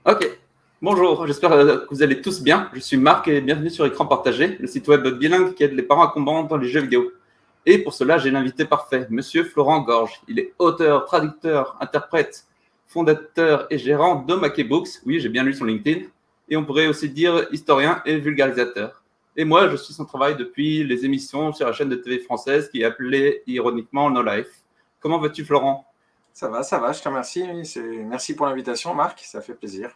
Ok. Bonjour, j'espère que vous allez tous bien. Je suis Marc et bienvenue sur Écran Partagé, le site web bilingue qui aide les parents à comprendre dans les jeux vidéo. Et pour cela, j'ai l'invité parfait, Monsieur Florent Gorge. Il est auteur, traducteur, interprète, fondateur et gérant d'Omake Books. Oui, j'ai bien lu son LinkedIn. Et on pourrait aussi dire historien et vulgarisateur. Et moi, je suis son travail depuis les émissions sur la chaîne de TV française qui est appelée ironiquement No Life. Comment vas-tu, Florent? Ça va, je te remercie. Oui, merci pour l'invitation, Marc, ça fait plaisir.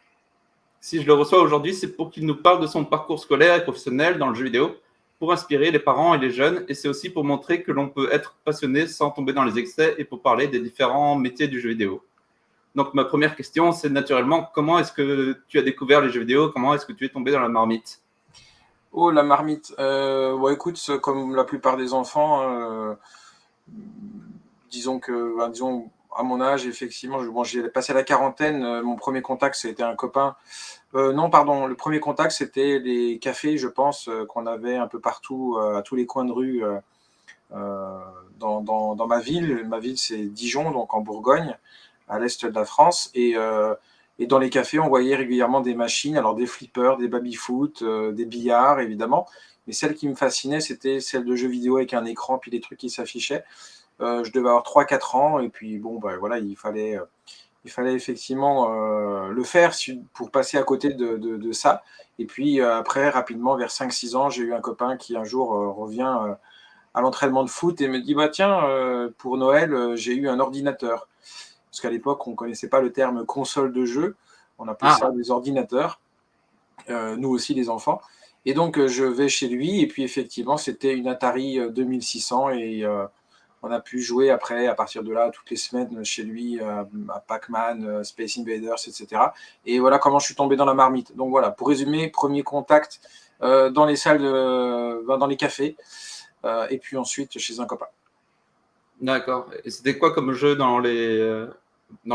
Si je le reçois aujourd'hui, c'est pour qu'il nous parle de son parcours scolaire et professionnel dans le jeu vidéo, pour inspirer les parents et les jeunes, et c'est aussi pour montrer que l'on peut être passionné sans tomber dans les excès et pour parler des différents métiers du jeu vidéo. Donc ma première question, c'est naturellement, comment est-ce que tu as découvert les jeux vidéo? Comment est-ce que tu es tombé dans la marmite? Oh, la marmite. Écoute, comme la plupart des enfants, disons à mon âge, effectivement, j'ai passé la quarantaine. Mon premier contact, c'était un copain. Non, pardon, le premier contact, c'était les cafés, je pense, qu'on avait un peu partout, à tous les coins de rue, dans ma ville. Ma ville, c'est Dijon, donc en Bourgogne, à l'est de la France. Et dans les cafés, on voyait régulièrement des machines, alors des flippers, des baby-foot, des billards, évidemment. Mais celle qui me fascinait, c'était celle de jeux vidéo avec un écran, puis des trucs qui s'affichaient. Je devais avoir 3-4 ans, et puis bon, bah, voilà, il fallait effectivement le faire pour passer à côté de ça. Et puis après, rapidement, vers 5-6 ans, j'ai eu un copain qui un jour revient à l'entraînement de foot et me dit bah tiens, pour Noël, j'ai eu un ordinateur. Parce qu'à l'époque, on ne connaissait pas le terme console de jeu, on appelait ça Ah, des ordinateurs, nous aussi les enfants. Et donc je vais chez lui, et puis effectivement, c'était une Atari 2600, et on a pu jouer après, à partir de là, toutes les semaines chez lui, à Pac-Man, Space Invaders, etc. Et voilà comment je suis tombé dans la marmite. Donc voilà, pour résumer, premier contact dans les salles, dans les cafés, et puis ensuite chez un copain. d'accord. Et c'était quoi comme jeu dans les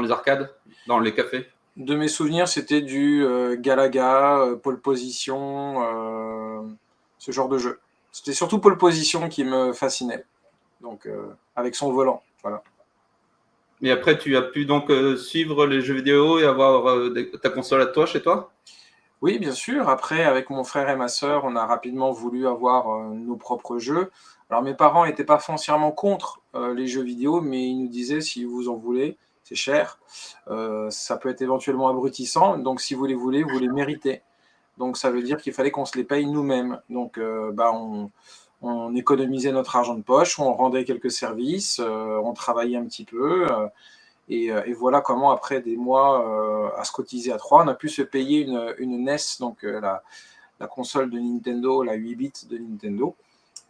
arcades, dans les cafés? De mes souvenirs, c'était du Galaga, pole position, ce genre de jeu. C'était surtout pole position qui me fascinait, donc avec son volant. Voilà. Et après, tu as pu donc suivre les jeux vidéo et avoir ta console à toi chez toi? Oui, bien sûr. Après, avec mon frère et ma sœur, on a rapidement voulu avoir nos propres jeux. Alors, mes parents n'étaient pas foncièrement contre les jeux vidéo, mais ils nous disaient si vous en voulez, c'est cher, ça peut être éventuellement abrutissant. Donc, si vous les voulez, vous les méritez. Donc, ça veut dire qu'il fallait qu'on se les paye nous-mêmes. Donc, on économisait notre argent de poche, on rendait quelques services, on travaillait un petit peu. Et voilà comment, après des mois à se cotiser à trois, on a pu se payer une NES, donc la console de Nintendo, la 8 bits de Nintendo,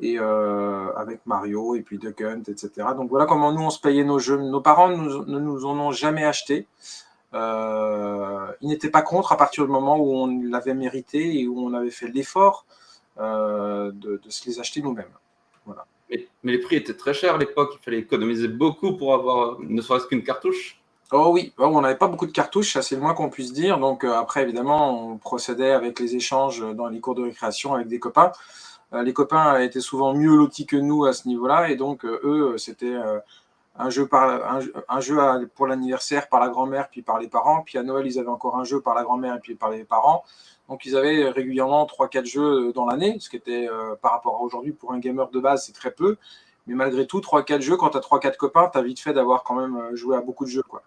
et avec Mario et puis Duck Hunt, etc. Donc voilà comment nous on se payait nos jeux. Nos parents ne nous en ont jamais acheté. Ils n'étaient pas contre à partir du moment où on l'avait mérité et où on avait fait l'effort de se les acheter nous-mêmes. Voilà. Mais les prix étaient très chers à l'époque. Il fallait économiser beaucoup pour avoir ne serait-ce qu'une cartouche. Oh oui, oh, on n'avait pas beaucoup de cartouches, ça c'est le moins qu'on puisse dire. Donc après, évidemment, on procédait avec les échanges dans les cours de récréation avec des copains. Les copains étaient souvent mieux lotis que nous à ce niveau-là, et donc eux, c'était un jeu pour l'anniversaire par la grand-mère puis par les parents. Puis à Noël, ils avaient encore un jeu par la grand-mère et puis par les parents. Donc ils avaient régulièrement 3-4 jeux dans l'année, ce qui était par rapport à aujourd'hui pour un gamer de base, c'est très peu. Mais malgré tout, 3-4 jeux, quand tu as 3-4 copains, tu as vite fait d'avoir quand même joué à beaucoup de jeux, quoi.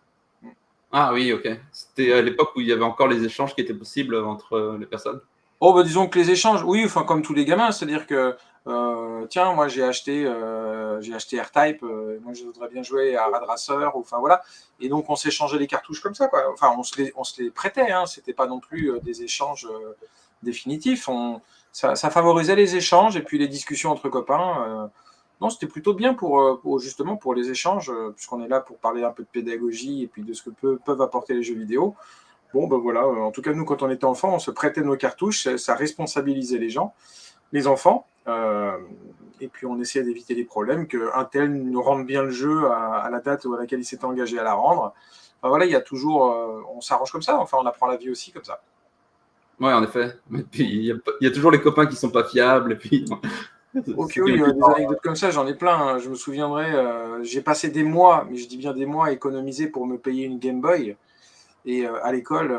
Ah oui, ok. C'était à l'époque où il y avait encore les échanges qui étaient possibles entre les personnes. Oh, bah, disons que les échanges, oui, enfin, comme tous les gamins, c'est-à-dire que, tiens, moi j'ai acheté R-Type, moi je voudrais bien jouer à Rad Racer, ou enfin voilà. Et donc on s'échangeait les cartouches comme ça, quoi. Enfin, on se les prêtait, hein, c'était pas non plus des échanges définitifs. Ça favorisait les échanges et puis les discussions entre copains. Non, c'était plutôt bien justement pour les échanges, puisqu'on est là pour parler un peu de pédagogie et puis de ce que peuvent apporter les jeux vidéo. Bon, ben voilà, en tout cas, nous, quand on était enfant, on se prêtait nos cartouches, ça responsabilisait les enfants, et puis on essayait d'éviter les problèmes, qu'un tel nous rende bien le jeu à la date à laquelle il s'était engagé à la rendre. Enfin, voilà, il y a toujours, on s'arrange comme ça, enfin, on apprend la vie aussi comme ça. Ouais, en effet. Et puis il y a toujours les copains qui sont pas fiables. Et puis Ok, ceux qui ont oui, été des anecdotes comme ça, j'en ai plein, hein. Je me souviendrai, j'ai passé des mois, mais je dis bien des mois, à économiser pour me payer une Game Boy. Et à l'école,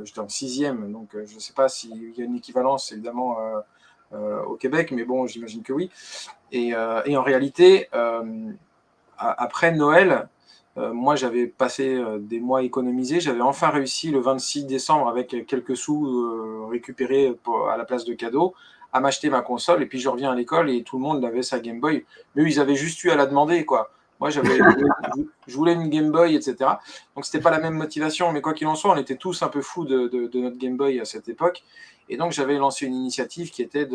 j'étais en 6e, donc je ne sais pas s'il y a une équivalence, évidemment, au Québec, mais bon, j'imagine que oui. Et en réalité, après Noël, moi, j'avais passé des mois économisés. J'avais enfin réussi le 26 décembre, avec quelques sous récupérés à la place de cadeaux, à m'acheter ma console. Et puis, je reviens à l'école et tout le monde avait sa Game Boy. Mais eux, ils avaient juste eu à la demander, quoi. Moi, je voulais une Game Boy, etc. Donc, c'était pas la même motivation. Mais quoi qu'il en soit, on était tous un peu fous de notre Game Boy à cette époque. Et donc, j'avais lancé une initiative qui était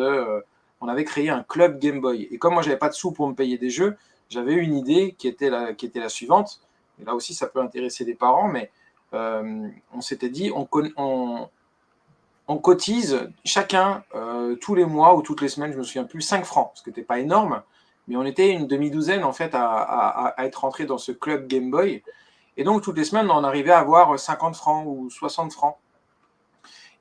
on avait créé un club Game Boy. Et comme moi, j'avais pas de sous pour me payer des jeux, j'avais une idée qui était la suivante. Et là aussi, ça peut intéresser les parents, mais on s'était dit, on cotise chacun tous les mois ou toutes les semaines, je me souviens plus, 5 francs, ce qui n'était pas énorme, mais on était une demi-douzaine en fait à être rentrés dans ce club Game Boy. Et donc, toutes les semaines, on arrivait à avoir 50 francs ou 60 francs.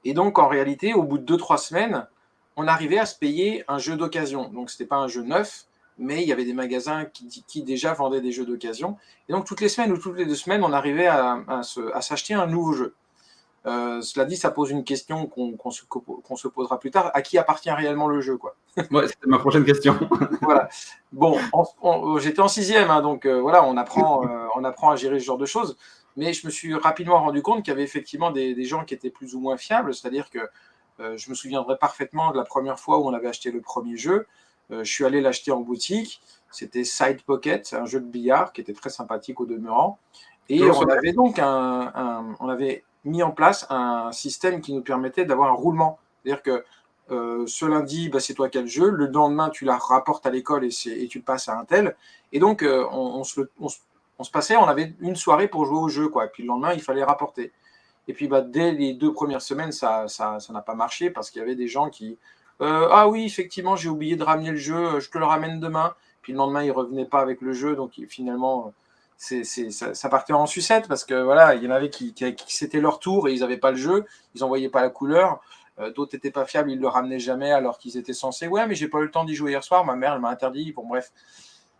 Et donc, en réalité, au bout de 2-3 semaines, on arrivait à se payer un jeu d'occasion. Donc, ce n'était pas un jeu neuf, mais il y avait des magasins qui déjà vendaient des jeux d'occasion. Et donc, toutes les semaines ou toutes les 2 semaines, on arrivait à s'acheter un nouveau jeu. Cela dit, ça pose une question qu'on se posera plus tard. À qui appartient réellement le jeu, quoi? Ouais, c'était ma prochaine question. Voilà. Bon, j'étais en 6e, hein, donc voilà, on apprend à gérer ce genre de choses. Mais je me suis rapidement rendu compte qu'il y avait effectivement des gens qui étaient plus ou moins fiables. C'est-à-dire que je me souviendrai parfaitement de la première fois où on avait acheté le premier jeu. Je suis allé l'acheter en boutique. C'était Side Pocket, un jeu de billard qui était très sympathique au demeurant. Et Toujours on sur avait donc on avait mis en place un système qui nous permettait d'avoir un roulement. C'est-à-dire que ce lundi, c'est toi qui as le jeu. Le lendemain, tu la rapportes à l'école et tu le passes à un tel. Et donc, on se passait, on avait une soirée pour jouer au jeu, quoi. Et puis le lendemain, il fallait rapporter. Et puis, dès les 2 premières semaines, ça n'a pas marché parce qu'il y avait des gens qui ah oui, effectivement, j'ai oublié de ramener le jeu, je te le ramène demain. Puis le lendemain, ils ne revenaient pas avec le jeu. Donc, finalement, ça partait en sucette parce que voilà, il y en avait qui c'était leur tour et ils n'avaient pas le jeu, ils n'envoyaient pas la couleur. D'autres n'étaient pas fiables, ils ne le ramenaient jamais alors qu'ils étaient censés. Ouais, mais j'ai pas eu le temps d'y jouer hier soir, ma mère elle m'a interdit. Bon, bref,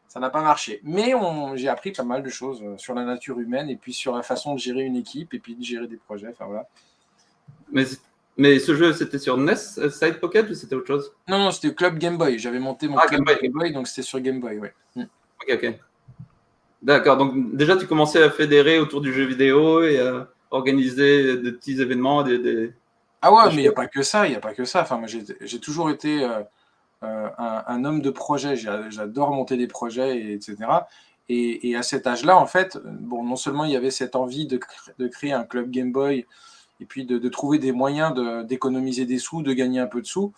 ça n'a pas marché. Mais j'ai appris pas mal de choses sur la nature humaine et puis sur la façon de gérer une équipe et puis de gérer des projets. Enfin voilà. Mais ce jeu, c'était sur NES, Side Pocket, ou c'était autre chose? Non, c'était Club Game Boy. J'avais monté mon Game club Boy. Game Boy, donc c'était sur Game Boy, ouais. Ok. D'accord, donc déjà tu commençais à fédérer autour du jeu vidéo et à organiser des petits événements, Ah ouais, des mais il n'y a choses. pas que ça, il n'y a pas que ça. Enfin, moi, j'ai toujours été un homme de projet. J'adore monter des projets, etc. Et à cet âge-là, en fait, bon, non seulement il y avait cette envie de créer un club Game Boy et puis de trouver des moyens d'économiser des sous, de gagner un peu de sous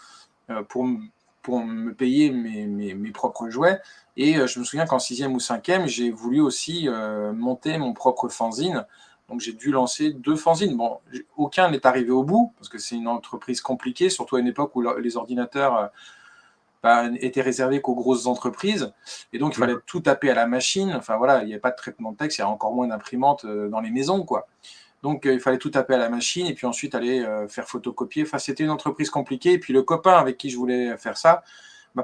pour me payer mes propres jouets. Et je me souviens qu'en 6e ou 5e, j'ai voulu aussi monter mon propre fanzine. Donc j'ai dû lancer 2 fanzines. Bon, aucun n'est arrivé au bout, parce que c'est une entreprise compliquée, surtout à une époque où les ordinateurs étaient réservés qu'aux grosses entreprises. Et donc il fallait tout taper à la machine. Enfin voilà, il n'y avait pas de traitement de texte, il y a encore moins d'imprimantes dans les maisons, quoi. Donc, il fallait tout taper à la machine et puis ensuite aller faire photocopier. Enfin, c'était une entreprise compliquée. Et puis, le copain avec qui je voulais faire ça,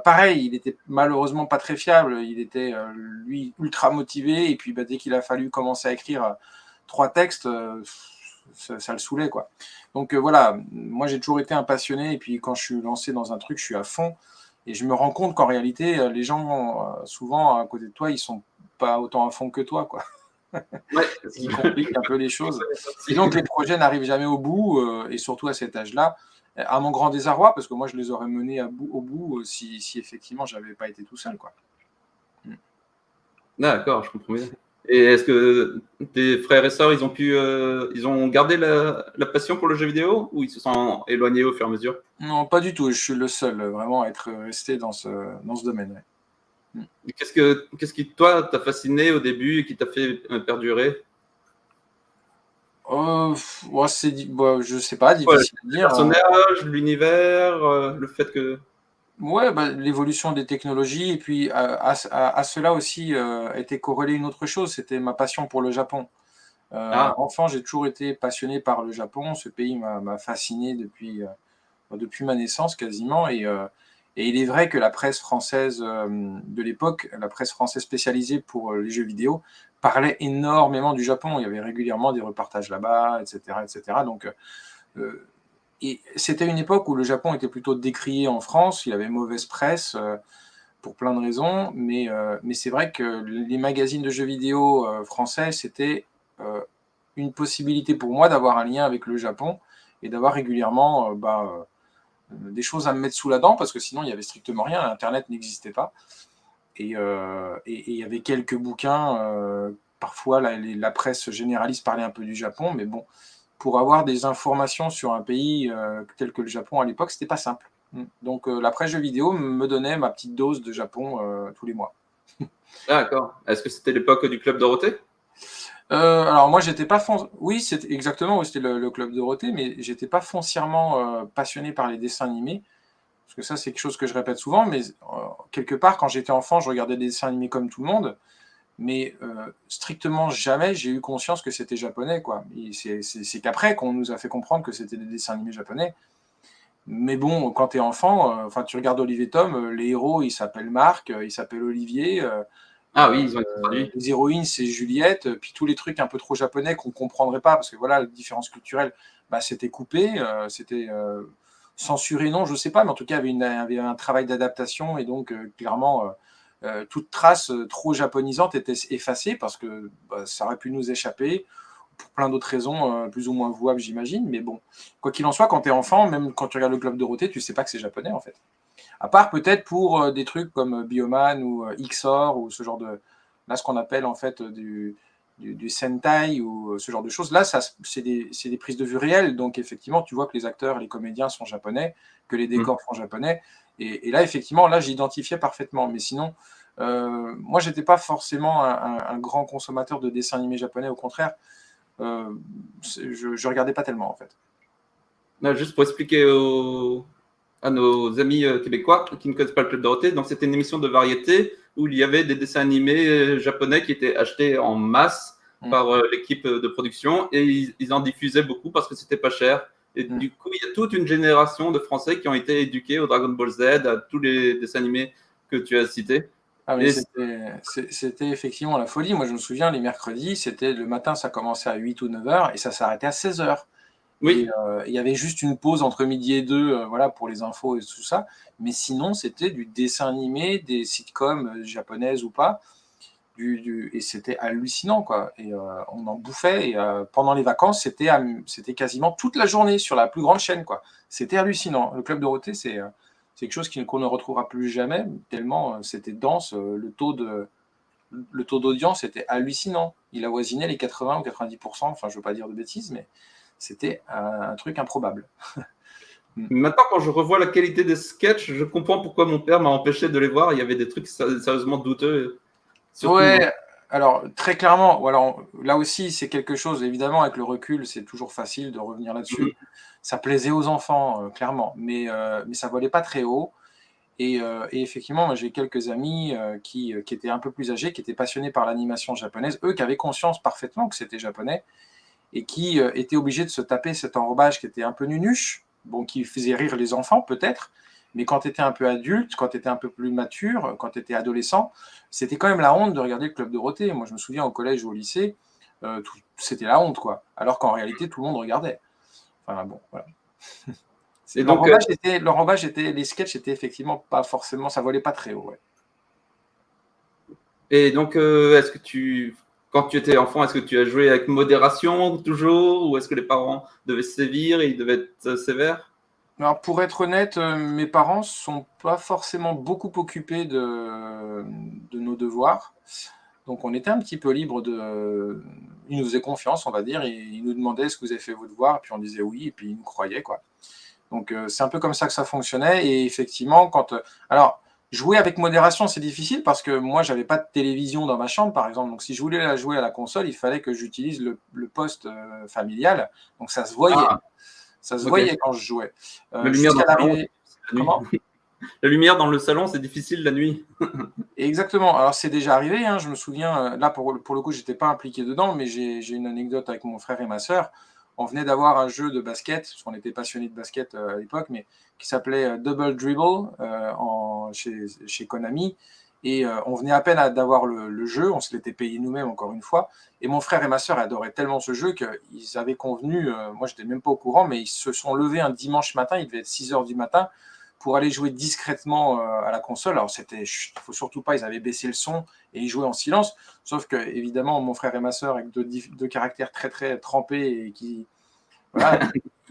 pareil, il était malheureusement pas très fiable. Il était, lui, ultra motivé. Et puis, dès qu'il a fallu commencer à écrire 3 textes, ça le saoulait, quoi. Donc, voilà, moi, j'ai toujours été un passionné. Et puis, quand je suis lancé dans un truc, je suis à fond. Et je me rends compte qu'en réalité, les gens, souvent, à côté de toi, ils sont pas autant à fond que toi, quoi. Ouais. Ce qui complique un peu les choses. Et donc, les projets n'arrivent jamais au bout, et surtout à cet âge-là, à mon grand désarroi, parce que moi, je les aurais menés au bout si effectivement, je n'avais pas été tout seul, quoi. D'accord, je comprends bien. Et est-ce que tes frères et sœurs, ils ont gardé la passion pour le jeu vidéo ou ils se sont éloignés au fur et à mesure? Non, pas du tout. Je suis le seul vraiment à être resté dans ce domaine. Ouais. Qu'est-ce qui, toi, t'a fasciné au début et qui t'a fait perdurer? Ouais, je sais pas, Ouais, difficile à les dire. personnages, l'univers, le fait que. Ouais, l'évolution des technologies et puis à cela aussi était corrélée une autre chose, c'était ma passion pour le Japon. Ah, Enfant, j'ai toujours été passionné par le Japon. Ce pays m'a fasciné depuis ma naissance quasiment. Et il est vrai que la presse française de l'époque, la presse française spécialisée pour les jeux vidéo, parlait énormément du Japon. Il y avait régulièrement des reportages là-bas, etc., etc. Donc, et c'était une époque où le Japon était plutôt décrié en France. Il avait mauvaise presse pour plein de raisons, mais c'est vrai que les magazines de jeux vidéo français, c'était une possibilité pour moi d'avoir un lien avec le Japon et d'avoir régulièrement des choses à me mettre sous la dent, parce que sinon il n'y avait strictement rien, Internet n'existait pas. Et il y avait quelques bouquins, parfois la presse généraliste parlait un peu du Japon, mais bon, pour avoir des informations sur un pays tel que le Japon à l'époque, c'était pas simple. Donc la presse jeux vidéo me donnait ma petite dose de Japon tous les mois. D'accord. Est-ce que c'était l'époque du Club Dorothée? Alors moi j'étais pas oui c'était exactement, oui, c'était le Club Dorothée, mais j'étais pas foncièrement passionné par les dessins animés, parce que ça c'est quelque chose que je répète souvent, mais quelque part quand j'étais enfant je regardais des dessins animés comme tout le monde, mais strictement jamais j'ai eu conscience que c'était japonais, quoi. Et c'est qu'après qu'on nous a fait comprendre que c'était des dessins animés japonais. Mais bon, quand t'es enfant, enfin tu regardes Olivier et Tom, les héros ils s'appellent Marc, ils s'appellent Olivier, Ah oui, ils ont été traduits. les héroïnes c'est Juliette, puis tous les trucs un peu trop japonais qu'on comprendrait pas, parce que voilà, la différence culturelle, bah, c'était coupé, c'était censuré, non, je sais pas, mais en tout cas il y avait un travail d'adaptation, et donc clairement toute trace trop japonisante était effacée, parce que bah, ça aurait pu nous échapper pour plein d'autres raisons, plus ou moins vouables, j'imagine. Mais bon, quoi qu'il en soit, quand tu es enfant, même quand tu regardes le Club Dorothée, tu sais pas que c'est japonais, en fait. À part peut-être pour des trucs comme Bioman ou XOR, ou ce genre de. Là, ce qu'on appelle en fait du Sentai, ou ce genre de choses. Là, c'est des prises de vue réelles. Donc, effectivement, tu vois que les acteurs, les comédiens sont japonais, que les décors sont japonais. Et là, effectivement, là, j'identifiais parfaitement. Mais sinon, moi, j'étais pas forcément un grand consommateur de dessins animés japonais. Au contraire, je regardais pas tellement, en fait. Juste pour expliquer à nos amis québécois qui ne connaissent pas le Club Dorothée, donc c'était une émission de variété où il y avait des dessins animés japonais qui étaient achetés en masse par l'équipe de production, et ils en diffusaient beaucoup parce que c'était pas cher. Et du coup, il y a toute une génération de Français qui ont été éduqués au Dragon Ball Z, à tous les dessins animés que tu as cités. Ah, mais Et c'était effectivement la folie. Moi, je me souviens, les mercredis, c'était le matin, ça commençait à 8 ou 9 heures et ça s'arrêtait à 16 heures. Et oui, il y avait juste une pause entre midi et deux, voilà, pour les infos et tout ça. Mais sinon, c'était du dessin animé, des sitcoms japonaises ou pas. Et c'était hallucinant, quoi. Et on en bouffait. Et pendant les vacances, c'était quasiment toute la journée sur la plus grande chaîne, quoi. C'était hallucinant. Le Club Dorothée, c'est quelque chose qu'on ne retrouvera plus jamais, tellement c'était dense. Le taux d'audience était hallucinant. Il avoisinait les 80 ou 90%. Enfin, je ne veux pas dire de bêtises, mais c'était un truc improbable. maintenant quand je revois la qualité des sketchs, je comprends pourquoi mon père m'a empêché de les voir. Il y avait des trucs sérieusement douteux, surtout. Ouais, alors très clairement, alors, là aussi c'est quelque chose, évidemment avec le recul c'est toujours facile de revenir là-dessus. Ça plaisait aux enfants, clairement, mais ça volait pas très haut. Et effectivement, moi j'ai quelques amis qui étaient un peu plus âgés, qui étaient passionnés par l'animation japonaise, eux qui avaient conscience parfaitement que c'était japonais, et qui étaient obligés de se taper cet enrobage qui était un peu nunuche, bon, qui faisait rire les enfants peut-être, mais quand tu étais un peu adulte, quand tu étais un peu plus mature, quand tu étais adolescent, c'était quand même la honte de regarder le Club Dorothée. Moi je me souviens au collège ou au lycée, c'était la honte, quoi, alors qu'en réalité tout le monde regardait. Enfin bon, voilà. Et donc, Les sketchs étaient effectivement pas forcément, ça volait pas très haut. Ouais. est-ce que quand tu étais enfant, est-ce que tu as joué avec modération toujours, ou est-ce que les parents devaient sévir et ils devaient être sévères? Alors, pour être honnête, mes parents sont pas forcément beaucoup occupés de nos devoirs. Donc, on était un petit peu libre de. Ils nous faisaient confiance, on va dire. Et ils nous demandaient est-ce que vous avez fait vos devoirs, et puis on disait oui, et puis ils nous croyaient, quoi. Donc, c'est un peu comme ça que ça fonctionnait. Et effectivement, alors, jouer avec modération, c'est difficile parce que moi, j'avais pas de télévision dans ma chambre, par exemple. Donc, si je voulais la jouer à la console, il fallait que j'utilise le poste familial. Donc, ça se voyait. Ah, Ça se ok. voyait quand je jouais. La lumière dans Jusqu'à le salon, l'arrivée. c'est la nuit. Comment? La lumière dans le salon, c'est difficile la nuit. Exactement. Alors, c'est déjà arrivé, hein, je me souviens, là, pour le coup, j'étais pas impliqué dedans, mais j'ai une anecdote avec mon frère et ma sœur. On venait d'avoir un jeu de basket, parce qu'on était passionnés de basket à l'époque, mais qui s'appelait Double Dribble chez Konami. Et on venait à peine d'avoir le jeu, on se l'était payé nous-mêmes encore une fois. Et mon frère et ma sœur adoraient tellement ce jeu qu'ils avaient convenu, moi j'étais même pas au courant, mais ils se sont levés un dimanche matin, il devait être 6 heures du matin, pour aller jouer discrètement à la console. Alors il faut surtout pas, ils avaient baissé le son et ils jouaient en silence. Sauf que évidemment mon frère et ma sœur, avec deux caractères très très trempés et qui, voilà,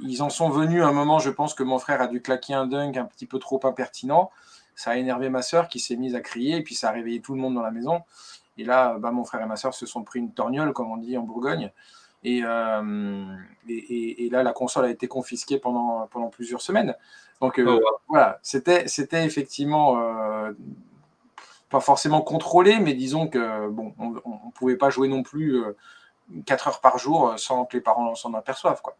ils en sont venus à un moment, je pense que mon frère a dû claquer un dunk un petit peu trop impertinent. Ça a énervé ma sœur qui s'est mise à crier, et puis ça a réveillé tout le monde dans la maison. Et là, mon frère et ma sœur se sont pris une torgnole, comme on dit en Bourgogne. Et là, la console a été confisquée pendant plusieurs semaines. Donc Oh, wow. voilà, c'était effectivement pas forcément contrôlé, mais disons que bon, on ne pouvait pas jouer non plus 4 heures par jour sans que les parents s'en aperçoivent, quoi.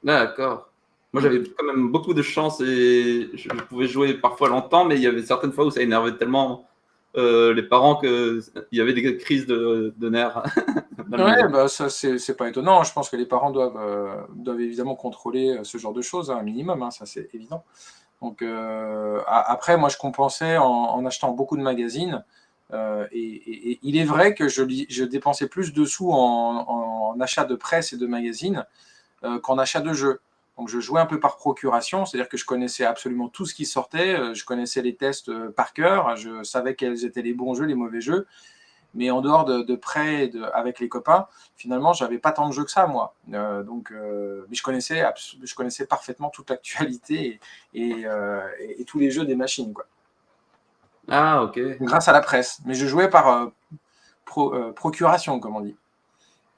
D'accord. Moi, Mm. j'avais quand même beaucoup de chance et je pouvais jouer parfois longtemps, mais il y avait certaines fois où ça énervait tellement les parents qu'il y avait des crises de nerfs dans la Ouais, maison. bah ça c'est pas étonnant. Je pense que les parents doivent évidemment contrôler ce genre de choses, hein, un minimum, hein, ça c'est évident. Donc après, moi je compensais en achetant beaucoup de magazines. Et il est vrai que je dépensais plus de sous en achat de presse et de magazines qu'en achat de jeux. Donc je jouais un peu par procuration, c'est-à-dire que je connaissais absolument tout ce qui sortait, je connaissais les tests par cœur, je savais quels étaient les bons jeux, les mauvais jeux. Mais en dehors de prêts avec les copains, finalement, j'avais pas tant de jeux que ça, moi. Mais je connaissais parfaitement toute l'actualité et tous les jeux des machines, quoi. Ah, ok. Grâce à la presse. Mais je jouais par procuration, comme on dit.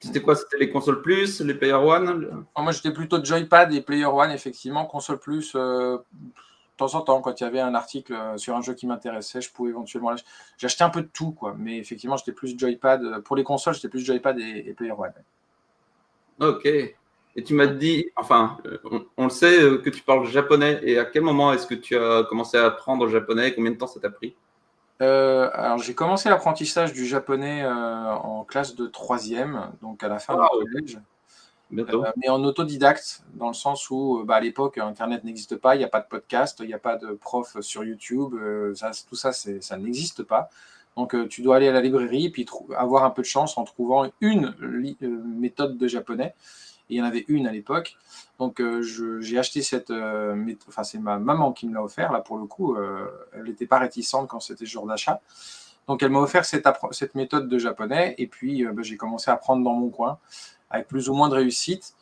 C'était quoi? C'était les consoles plus, les Player One? Moi, j'étais plutôt Joypad et Player One, effectivement. Console plus, de temps en temps, quand il y avait un article sur un jeu qui m'intéressait, je pouvais éventuellement l'acheter. J'achetais un peu de tout, quoi. Mais effectivement, j'étais plus Joypad. Pour les consoles, j'étais plus Joypad et Player One. Ok. Et tu m'as dit, enfin, on le sait que tu parles japonais. Et à quel moment est-ce que tu as commencé à apprendre le japonais? Combien de temps ça t'a pris? Alors, j'ai commencé l'apprentissage du japonais en classe de troisième, donc à la fin du Waouh, collège, bientôt. mais en autodidacte, dans le sens où à l'époque, Internet n'existe pas, il n'y a pas de podcast, il n'y a pas de prof sur YouTube, tout ça, ça n'existe pas. Donc, tu dois aller à la librairie, puis avoir un peu de chance en trouvant une méthode de japonais. Et il y en avait une à l'époque. Donc j'ai acheté enfin c'est ma maman qui me l'a offert, là pour le coup, elle n'était pas réticente quand c'était jour d'achat. Donc elle m'a offert cette méthode de japonais, et puis j'ai commencé à apprendre dans mon coin, avec plus ou moins de réussite.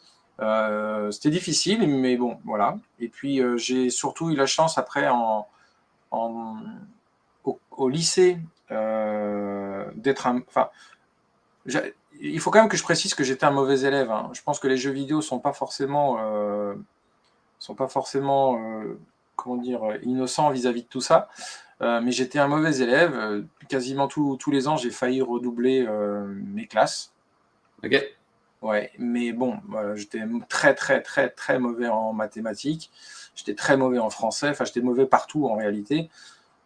C'était difficile, mais bon, voilà. Et puis j'ai surtout eu la chance après en, au lycée d'être un... Enfin, il faut quand même que je précise que j'étais un mauvais élève, hein. Je pense que les jeux vidéo sont pas forcément comment dire, innocents vis-à-vis de tout ça. Mais j'étais un mauvais élève. Quasiment tous les ans, j'ai failli redoubler mes classes. Ok. Ouais, mais bon, voilà, j'étais très très très très mauvais en mathématiques. J'étais très mauvais en français. Enfin, j'étais mauvais partout en réalité.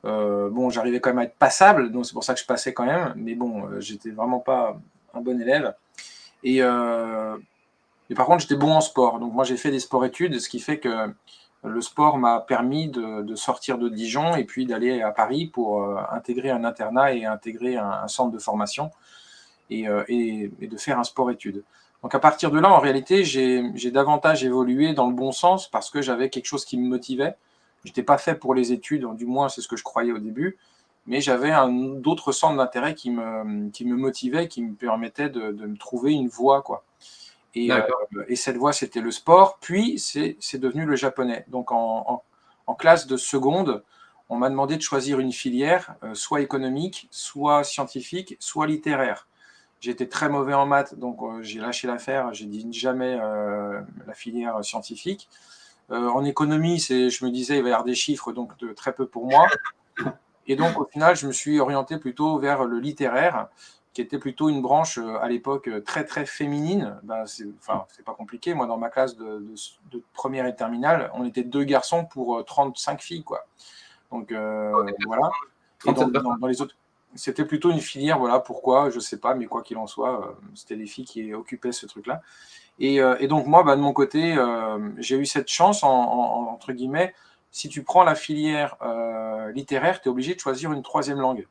Bon, j'arrivais quand même à être passable, donc c'est pour ça que je passais quand même. Mais bon, j'étais vraiment pas un bon élève. Et, euh, et par contre, j'étais bon en sport. Donc moi, j'ai fait des sports-études, ce qui fait que le sport m'a permis de sortir de Dijon et puis d'aller à Paris pour intégrer un internat et intégrer un centre de formation et de faire un sport-études. Donc à partir de là, en réalité, j'ai davantage évolué dans le bon sens parce que j'avais quelque chose qui me motivait. Je n'étais pas fait pour les études, du moins c'est ce que je croyais au début, mais j'avais d'autres centres d'intérêt qui me motivaient, qui me permettaient de me trouver une voie, quoi. D'accord. Et cette voie, c'était le sport, puis c'est devenu le japonais. Donc en classe de seconde, on m'a demandé de choisir une filière, soit économique, soit scientifique, soit littéraire. J'étais très mauvais en maths, donc j'ai lâché l'affaire, j'ai dit jamais la filière scientifique. En économie, je me disais, il va y avoir des chiffres, donc très peu pour moi. Et donc, au final, je me suis orienté plutôt vers le littéraire, qui était plutôt une branche à l'époque très très féminine. C'est pas compliqué. Moi, dans ma classe de première et terminale, on était 2 garçons pour 35 filles, quoi. Donc voilà. Et 37 personnes. dans les autres, c'était plutôt une filière, voilà pourquoi, je sais pas, mais quoi qu'il en soit, c'était les filles qui occupaient ce truc-là. Et donc moi, de mon côté, j'ai eu cette chance, entre guillemets, si tu prends la filière littéraire, tu es obligé de choisir une troisième langue.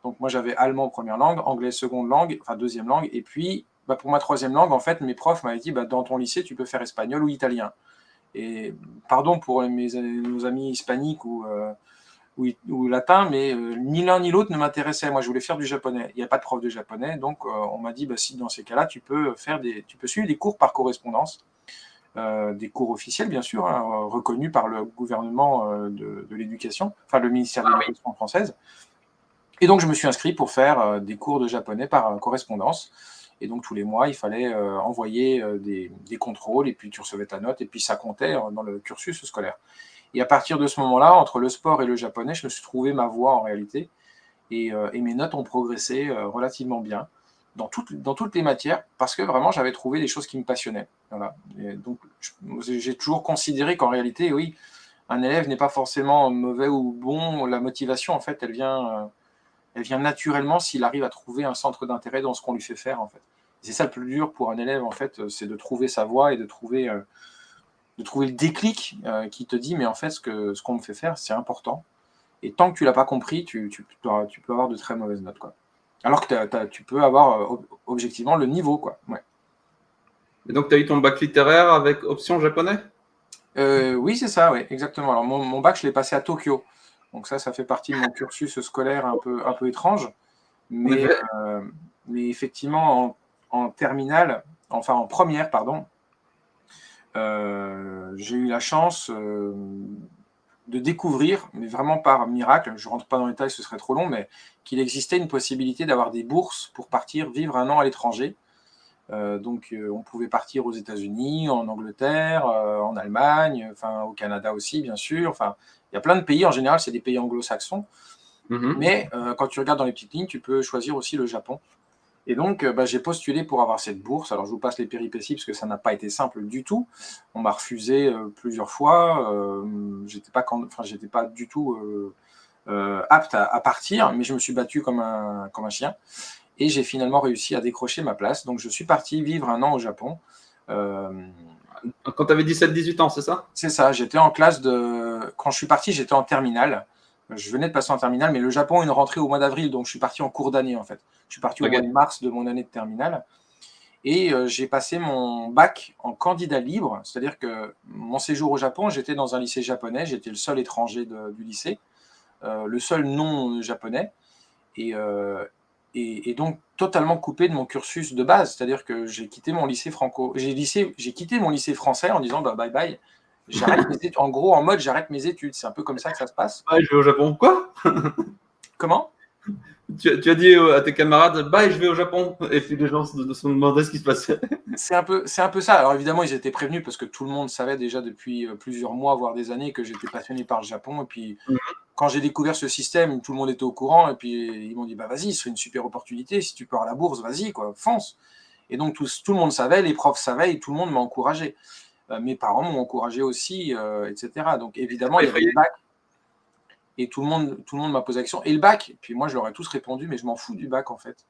Donc moi j'avais allemand première langue, anglais seconde langue, enfin deuxième langue, et puis pour ma troisième langue, en fait, mes profs m'avaient dit dans ton lycée, tu peux faire espagnol ou italien. Et pardon pour nos amis hispaniques ou latin, mais ni l'un ni l'autre ne m'intéressait. Moi, je voulais faire du japonais. Il n'y a pas de prof de japonais, donc on m'a dit, si dans ces cas-là, tu peux suivre des cours par correspondance, des cours officiels, bien sûr, hein, reconnus par le gouvernement de l'éducation, enfin le ministère de l'éducation française. Et donc, je me suis inscrit pour faire des cours de japonais par correspondance. Et donc, tous les mois, il fallait envoyer des contrôles, et puis tu recevais ta note, et puis ça comptait dans le cursus scolaire. Et à partir de ce moment-là, entre le sport et le japonais, je me suis trouvé ma voie en réalité. Et mes notes ont progressé relativement bien dans toutes les matières, parce que vraiment, j'avais trouvé des choses qui me passionnaient. Voilà. Et donc, j'ai toujours considéré qu'en réalité, oui, un élève n'est pas forcément mauvais ou bon. La motivation, en fait, elle vient naturellement s'il arrive à trouver un centre d'intérêt dans ce qu'on lui fait faire, en fait. C'est ça le plus dur pour un élève, en fait, c'est de trouver sa voie et de trouver le déclic qui te dit, mais en fait, ce qu'on me fait faire, c'est important. Et tant que tu l'as pas compris, tu peux avoir de très mauvaises notes, quoi. Alors que tu peux avoir objectivement le niveau, quoi. Ouais. Et donc, tu as eu ton bac littéraire avec option japonais? Oui, c'est ça, oui, exactement. Alors, mon bac, je l'ai passé à Tokyo. Donc ça fait partie de mon cursus scolaire un peu étrange. Mais effectivement, en terminale, enfin en première, pardon, j'ai eu la chance de découvrir, mais vraiment par miracle, je ne rentre pas dans les détails, ce serait trop long, mais qu'il existait une possibilité d'avoir des bourses pour partir vivre un an à l'étranger. Donc on pouvait partir aux États-Unis, en Angleterre, en Allemagne, enfin au Canada aussi, bien sûr. Enfin, il y a plein de pays, en général, c'est des pays anglo-saxons. Mais quand tu regardes dans les petites lignes, tu peux choisir aussi le Japon. Et donc, j'ai postulé pour avoir cette bourse. Alors, je vous passe les péripéties parce que ça n'a pas été simple du tout. On m'a refusé plusieurs fois. J'étais pas du tout apte à partir, mais je me suis battu comme un chien. Et j'ai finalement réussi à décrocher ma place. Donc, je suis parti vivre un an au Japon. Quand tu avais 17-18 ans, c'est ça? C'est ça. J'étais en classe de. Quand je suis parti, j'étais en terminale. Je venais de passer en terminale, mais le Japon est une rentrée au mois d'avril, donc je suis parti en cours d'année en fait. Je suis parti au mois de mars de mon année de terminale. Et j'ai passé mon bac en candidat libre, c'est-à-dire que mon séjour au Japon, j'étais dans un lycée japonais, j'étais le seul étranger du lycée, le seul non japonais, et donc totalement coupé de mon cursus de base, c'est-à-dire que j'ai quitté mon lycée j'ai quitté mon lycée français en disant bye bye, j'arrête mes études, en gros en mode j'arrête mes études, c'est un peu comme ça que ça se passe. Ah, je vais au Japon. Quoi? Comment? Tu as dit à tes camarades, bye, je vais au Japon. Et puis les gens se demandaient ce qui se passait. C'est un peu ça. Alors évidemment, ils étaient prévenus parce que tout le monde savait déjà depuis plusieurs mois, voire des années, que j'étais passionné par le Japon. Et puis, quand j'ai découvert ce système, tout le monde était au courant. Et puis, ils m'ont dit, vas-y, ce serait une super opportunité. Si tu pars à la bourse, vas-y, quoi, fonce. Et donc, tout le monde savait, les profs savaient, et tout le monde m'a encouragé. Mes parents m'ont encouragé aussi, etc. Donc, évidemment, il y avait le bac. Et tout le monde m'a posé la question. Et le bac? Puis moi, je leur ai tous répondu, mais je m'en fous du bac, en fait.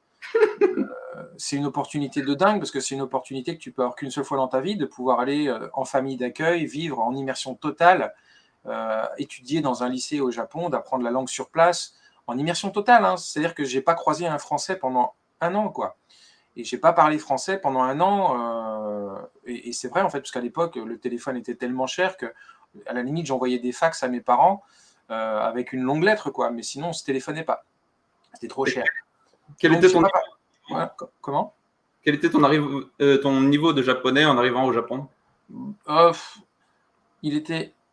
C'est une opportunité de dingue parce que c'est une opportunité que tu peux avoir qu'une seule fois dans ta vie, de pouvoir aller en famille d'accueil, vivre en immersion totale, étudier dans un lycée au Japon, d'apprendre la langue sur place, en immersion totale. Hein. C'est-à-dire que j'ai pas croisé un Français pendant un an, quoi. Et j'ai pas parlé français pendant un an. Et c'est vrai, en fait, parce qu'à l'époque, le téléphone était tellement cher que, à la limite, j'envoyais des fax à mes parents avec une longue lettre, quoi. Mais sinon, on se téléphonait pas. C'était trop cher. Quel était ton voilà. Comment? Quel était ton niveau de japonais en arrivant au Japon?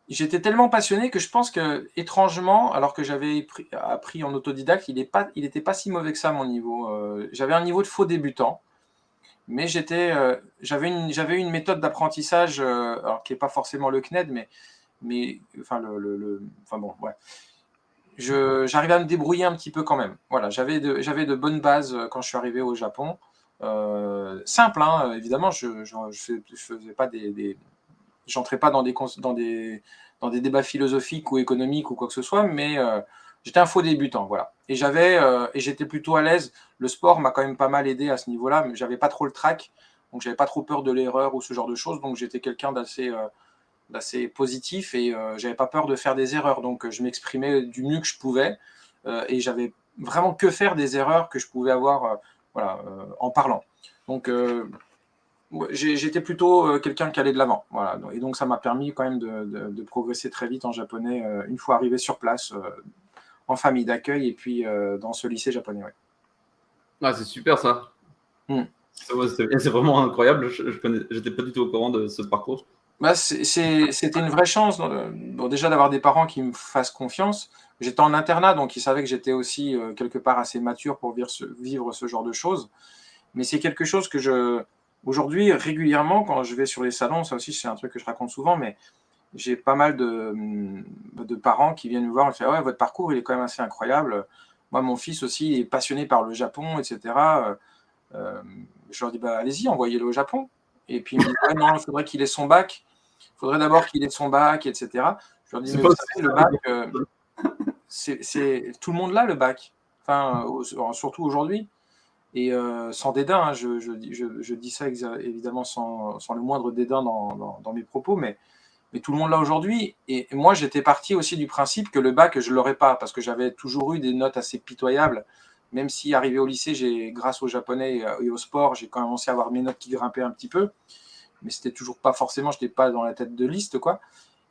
J'étais tellement passionné que je pense que, étrangement, alors que j'avais appris en autodidacte, il n'était pas si mauvais que ça, mon niveau. J'avais un niveau de faux débutant, mais j'avais une méthode d'apprentissage, alors qui n'est pas forcément le CNED, mais enfin, enfin bon, ouais. J'arrivais à me débrouiller un petit peu quand même. Voilà, j'avais de bonnes bases quand je suis arrivé au Japon. Simple, hein, évidemment, je faisais pas j'entrais pas dans des débats philosophiques ou économiques ou quoi que ce soit, mais j'étais un faux débutant, voilà. Et j'étais plutôt à l'aise. Le sport m'a quand même pas mal aidé à ce niveau-là, mais j'avais pas trop le trac, donc j'avais pas trop peur de l'erreur ou ce genre de choses, donc j'étais quelqu'un d'assez positif et j'avais pas peur de faire des erreurs. Donc, je m'exprimais du mieux que je pouvais et j'avais vraiment que faire des erreurs que je pouvais avoir en parlant. Donc, j'étais plutôt quelqu'un qui allait de l'avant. Voilà. Et donc, ça m'a permis quand même de progresser très vite en japonais une fois arrivé sur place, en famille d'accueil et puis dans ce lycée japonais. Ouais. Ah, c'est super ça. Mm. C'est vraiment incroyable. J'étais pas du tout au courant de ce parcours. Bah, c'était une vraie chance, bon, déjà d'avoir des parents qui me fassent confiance. J'étais en internat, donc ils savaient que j'étais aussi quelque part assez mature pour vivre ce genre de choses. Mais c'est quelque chose que aujourd'hui, régulièrement, quand je vais sur les salons, ça aussi c'est un truc que je raconte souvent, mais j'ai pas mal de parents qui viennent me voir et me disent: «Ah ouais, votre parcours, il est quand même assez incroyable. Moi, mon fils aussi est passionné par le Japon, etc.» Je leur dis: «Bah, allez-y, envoyez-le au Japon». Et puis ils me disent: «Ouais, non, il faudrait qu'il ait son bac. Il faudrait d'abord qu'il ait son bac, etc.» Je leur dis: C'est «Mais pas vous aussi savez, le bac, c'est tout le monde l'a le bac. Enfin, surtout aujourd'hui. Et sans dédain, hein, je dis ça évidemment sans le moindre dédain dans mes propos, mais tout le monde l'a aujourd'hui. Et moi, j'étais parti aussi du principe que le bac, je ne l'aurais pas, parce que j'avais toujours eu des notes assez pitoyables. Même si, arrivé au lycée, grâce au japonais et au sport, j'ai commencé à avoir mes notes qui grimpaient un petit peu. Mais c'était toujours pas forcément, je n'étais pas dans la tête de liste, quoi.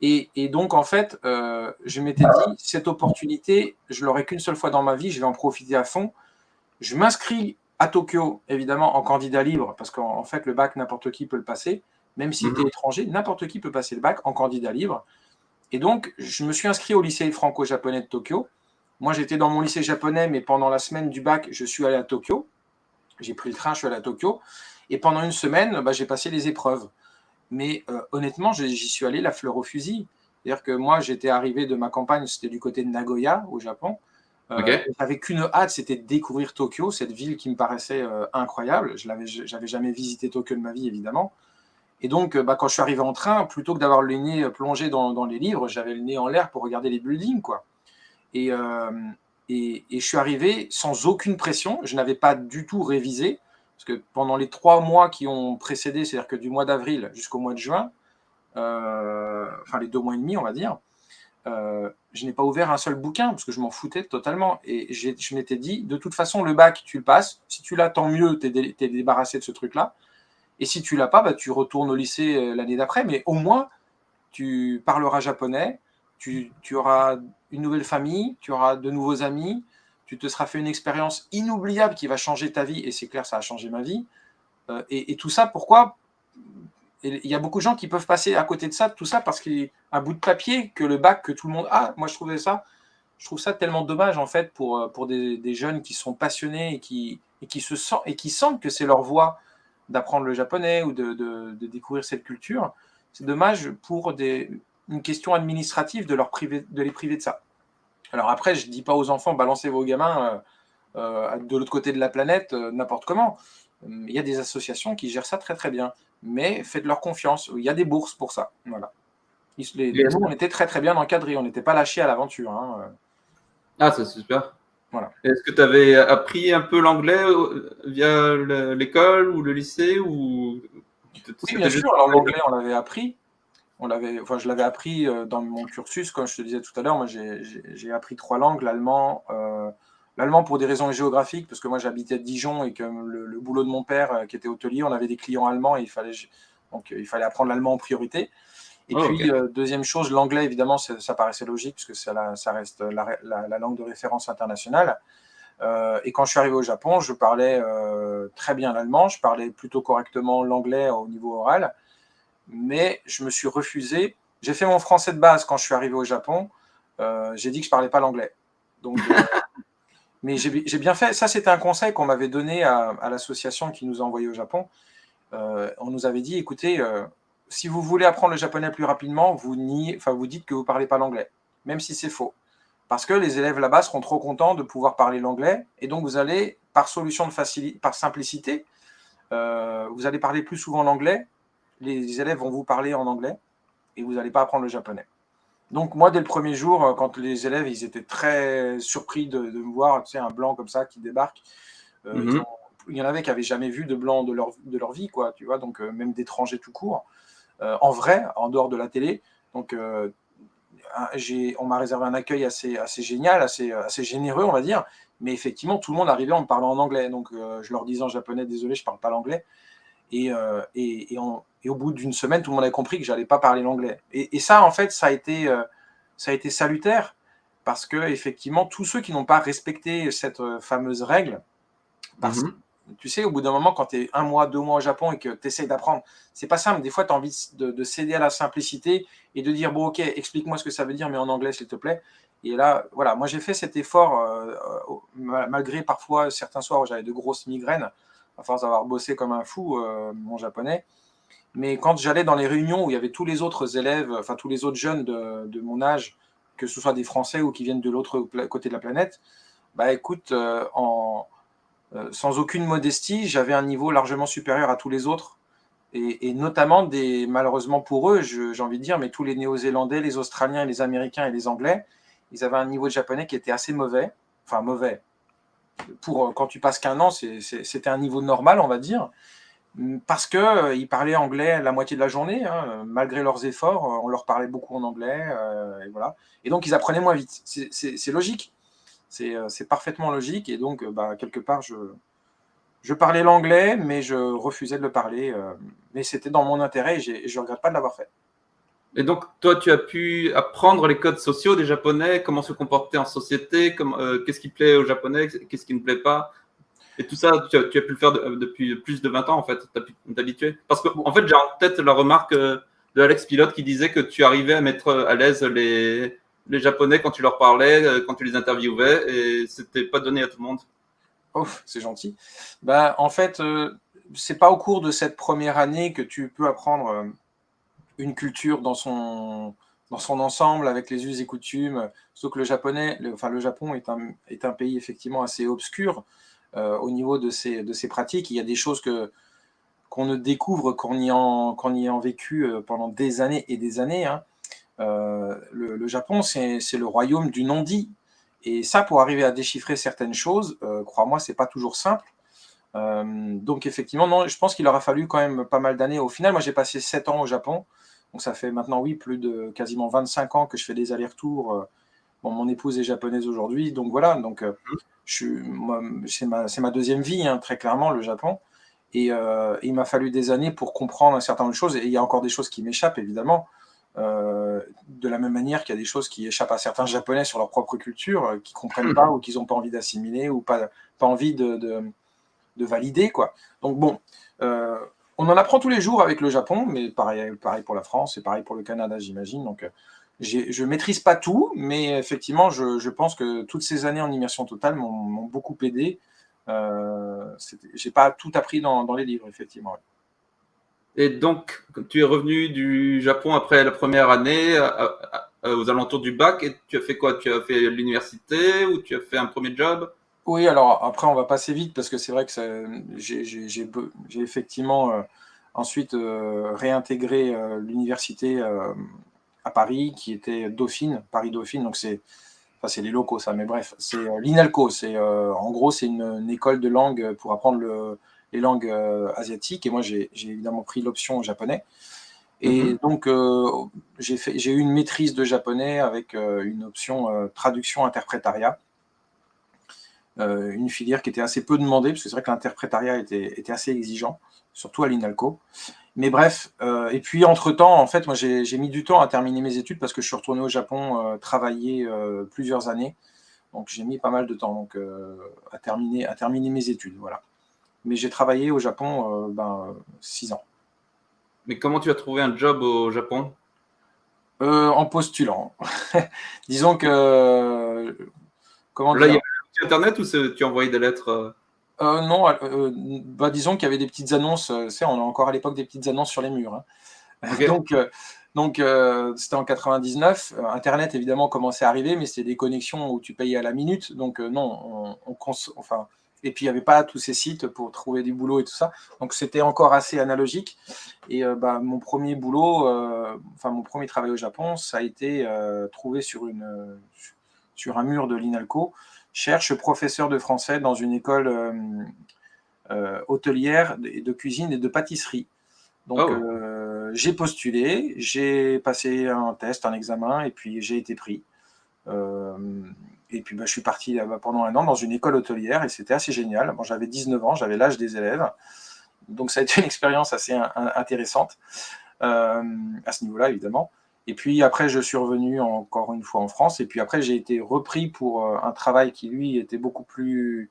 Et donc, en fait, je m'étais dit, cette opportunité, je l'aurai qu'une seule fois dans ma vie, je vais en profiter à fond. Je m'inscris à Tokyo, évidemment, en candidat libre, parce qu'en fait, le bac, n'importe qui peut le passer. Même si tu es étranger, n'importe qui peut passer le bac en candidat libre. Et donc, je me suis inscrit au lycée franco-japonais de Tokyo. Moi, j'étais dans mon lycée japonais, mais pendant la semaine du bac, je suis allé à Tokyo. J'ai pris le train, je suis allé à Tokyo. Et pendant une semaine, j'ai passé les épreuves. Mais honnêtement, j'y suis allé la fleur au fusil. C'est-à-dire que moi, j'étais arrivé de ma campagne, c'était du côté de Nagoya, au Japon. Ok. J'avais qu'une hâte, c'était de découvrir Tokyo, cette ville qui me paraissait incroyable. J'avais jamais visité Tokyo de ma vie, évidemment. Et donc, quand je suis arrivé en train, plutôt que d'avoir le nez plongé dans les livres, j'avais le nez en l'air pour regarder les buildings, quoi. Et, euh, et je suis arrivé sans aucune pression. Je n'avais pas du tout révisé, parce que pendant les 3 mois qui ont précédé, c'est-à-dire que du mois d'avril jusqu'au mois de juin, enfin les 2 mois et demi, on va dire, je n'ai pas ouvert un seul bouquin parce que je m'en foutais totalement. Et je m'étais dit, de toute façon, le bac, tu le passes. Si tu l'as, tant mieux, tu es débarrassé de ce truc-là. Et si tu l'as pas, tu retournes au lycée l'année d'après. Mais au moins, tu parleras japonais, tu auras une nouvelle famille, tu auras de nouveaux amis, tu te seras fait une expérience inoubliable qui va changer ta vie. Et c'est clair, ça a changé ma vie. Et tout ça, pourquoi? Et il y a beaucoup de gens qui peuvent passer à côté de ça, tout ça, parce qu'il y a un bout de papier que le bac que tout le monde a. Moi, je trouve ça tellement dommage en fait pour des jeunes qui sont passionnés et qui sentent que c'est leur voie d'apprendre le japonais ou de découvrir cette culture. C'est dommage pour une question administrative de les priver de ça. Alors après, je ne dis pas aux enfants balancez vos gamins de l'autre côté de la planète n'importe comment. Il y a des associations qui gèrent ça très très bien, mais faites-leur confiance. Il y a des bourses pour ça. Voilà. Nous, on était très très bien encadrés, on n'était pas lâchés à l'aventure. Hein. Ah, c'est super. Voilà. Est-ce que tu avais appris un peu l'anglais via l'école ou le lycée ou Oui, bien sûr, alors l'anglais, on l'avait appris. Je l'avais appris dans mon cursus, comme je te disais tout à l'heure. Moi, j'ai appris 3 langues, l'allemand pour des raisons géographiques, parce que moi j'habitais à Dijon et que le boulot de mon père, qui était hôtelier, on avait des clients allemands et il fallait apprendre l'allemand en priorité. Et Oh, puis, ok. deuxième chose, l'anglais, évidemment, ça paraissait logique, puisque ça reste la langue de référence internationale. Et quand je suis arrivé au Japon, je parlais très bien l'allemand, je parlais plutôt correctement l'anglais au niveau oral, mais je me suis refusé. J'ai fait mon français de base quand je suis arrivé au Japon. J'ai dit que je parlais pas l'anglais. Donc, mais j'ai bien fait. Ça, c'était un conseil qu'on m'avait donné à l'association qui nous a envoyés au Japon. On nous avait dit, écoutez, si vous voulez apprendre le japonais plus rapidement, vous dites que vous ne parlez pas l'anglais, même si c'est faux. Parce que les élèves là-bas seront trop contents de pouvoir parler l'anglais, et donc vous allez, par simplicité, vous allez parler plus souvent l'anglais, les élèves vont vous parler en anglais, et vous n'allez pas apprendre le japonais. Donc moi, dès le premier jour, quand les élèves ils étaient très surpris de me voir, tu sais, un blanc comme ça qui débarque, il y en avait qui n'avaient jamais vu de blanc de leur vie, quoi, tu vois, donc même d'étrangers tout court. en vrai, en dehors de la télé. Donc, on m'a réservé un accueil assez génial, assez généreux, on va dire. Mais effectivement, tout le monde arrivait en me parlant en anglais. Donc, je leur disais en japonais, désolé, je ne parle pas l'anglais. Et au bout d'une semaine, tout le monde avait compris que je n'allais pas parler l'anglais. Et ça, en fait, ça a été salutaire parce que, effectivement, tous ceux qui n'ont pas respecté cette fameuse règle, parce que, Mhm. tu sais, au bout d'un moment, quand tu es 1 mois, 2 mois au Japon et que tu essayes d'apprendre, c'est pas simple. Des fois, tu as envie de céder à la simplicité et de dire, bon, ok, explique-moi ce que ça veut dire, mais en anglais, s'il te plaît. Et là, voilà, moi, j'ai fait cet effort, malgré parfois certains soirs où j'avais de grosses migraines, à force d'avoir bossé comme un fou mon japonais. Mais quand j'allais dans les réunions où il y avait tous les autres élèves, enfin tous les autres jeunes de mon âge, que ce soit des Français ou qui viennent de l'autre côté de la planète, bah écoute, sans aucune modestie, j'avais un niveau largement supérieur à tous les autres. Et notamment, malheureusement pour eux, j'ai envie de dire, mais tous les Néo-Zélandais, les Australiens, les Américains et les Anglais, ils avaient un niveau de japonais qui était assez mauvais. Enfin, mauvais. Quand tu passes qu'un an, c'était un niveau normal, on va dire. Parce qu'ils parlaient anglais la moitié de la journée, hein, malgré leurs efforts, on leur parlait beaucoup en anglais, et voilà. Et donc ils apprenaient moins vite. C'est logique, c'est parfaitement logique. Et donc, quelque part, je parlais l'anglais, mais je refusais de le parler. Mais c'était dans mon intérêt et je ne regrette pas de l'avoir fait. Et donc, toi, tu as pu apprendre les codes sociaux des Japonais, comment se comporter en société, qu'est-ce qui plaît aux Japonais, qu'est-ce qui ne plaît pas. Et tout ça, tu as pu le faire depuis plus de 20 ans, en fait. Tu as pu t'habituer. Parce que, Bon. en fait, j'ai en tête la remarque de Alex Pilote qui disait que tu arrivais à mettre à l'aise les Japonais quand tu leur parlais, quand tu les interviewais, et c'était pas donné à tout le monde. Oh, c'est gentil. En fait, c'est pas au cours de cette première année que tu peux apprendre une culture dans son ensemble, avec les us et coutumes. Sauf que le Japon est un pays effectivement assez obscur au niveau de ses pratiques. Il y a des choses qu'on ne découvre qu'en y ayant vécu pendant des années et des années, hein. Le Japon, c'est le royaume du non-dit. Et ça, pour arriver à déchiffrer certaines choses, crois-moi, c'est pas toujours simple. Donc effectivement, non, je pense qu'il aura fallu quand même pas mal d'années. Au final, moi, j'ai passé 7 ans au Japon. Donc ça fait maintenant, oui, plus de quasiment 25 ans que je fais des allers-retours. Bon, mon épouse est japonaise aujourd'hui, donc voilà. Donc c'est ma deuxième vie, hein, très clairement, le Japon. Et il m'a fallu des années pour comprendre un certain nombre de choses. Et il y a encore des choses qui m'échappent, évidemment. De la même manière qu'il y a des choses qui échappent à certains Japonais sur leur propre culture, qui ne comprennent pas ou qu'ils n'ont pas envie d'assimiler ou pas envie de valider, quoi. Donc bon, on en apprend tous les jours avec le Japon, mais pareil pour la France et pareil pour le Canada, j'imagine. Donc je maîtrise pas tout, mais effectivement, je pense que toutes ces années en immersion totale m'ont beaucoup aidé. J'ai pas tout appris dans les livres, effectivement. Et donc, tu es revenu du Japon après la première année, aux alentours du bac, et tu as fait quoi? Tu as fait l'université ou tu as fait un premier job? Oui, alors après, on va passer vite parce que c'est vrai que j'ai effectivement ensuite réintégré l'université à Paris, qui était Dauphine, Paris-Dauphine. Donc c'est les locaux, ça, mais bref, c'est l'INALCO. En gros, c'est une école de langue pour apprendre les langues asiatiques. Et moi, j'ai évidemment pris l'option japonais. Et Mhm. donc, j'ai eu une maîtrise de japonais avec une option traduction-interprétariat. Une filière qui était assez peu demandée, parce que c'est vrai que l'interprétariat était assez exigeant, surtout à l'INALCO. Mais bref, et puis entre-temps, en fait, moi j'ai mis du temps à terminer mes études parce que je suis retourné au Japon travailler plusieurs années. Donc j'ai mis pas mal de temps à terminer mes études. Voilà. Mais j'ai travaillé au Japon 6 ans. Mais comment tu as trouvé un job au Japon? En postulant. Disons que. Comment Là, il y dire. avait Internet ou tu envoyais des lettres? Non, disons qu'il y avait des petites annonces. On est encore à l'époque des petites annonces sur les murs, hein. Ok. Donc, c'était en 99. Internet, évidemment, commençait à arriver, mais c'était des connexions où tu payais à la minute. Donc, non, enfin, et puis, il n'y avait pas tous ces sites pour trouver du boulot et tout ça. Donc, c'était encore assez analogique. Et mon premier boulot, mon premier travail au Japon, ça a été trouvé sur un mur de l'INALCO. Cherche professeur de français dans une école hôtelière de cuisine et de pâtisserie. Donc, Oh. j'ai postulé, j'ai passé un test, un examen, et puis j'ai été pris. Et puis je suis parti là-bas pendant 1 an dans une école hôtelière et c'était assez génial. Bon, j'avais 19 ans, j'avais l'âge des élèves. Donc ça a été une expérience assez intéressante à ce niveau-là, évidemment. Et puis après, je suis revenu encore une fois en France. Et puis après, j'ai été repris pour un travail qui, lui, était beaucoup plus,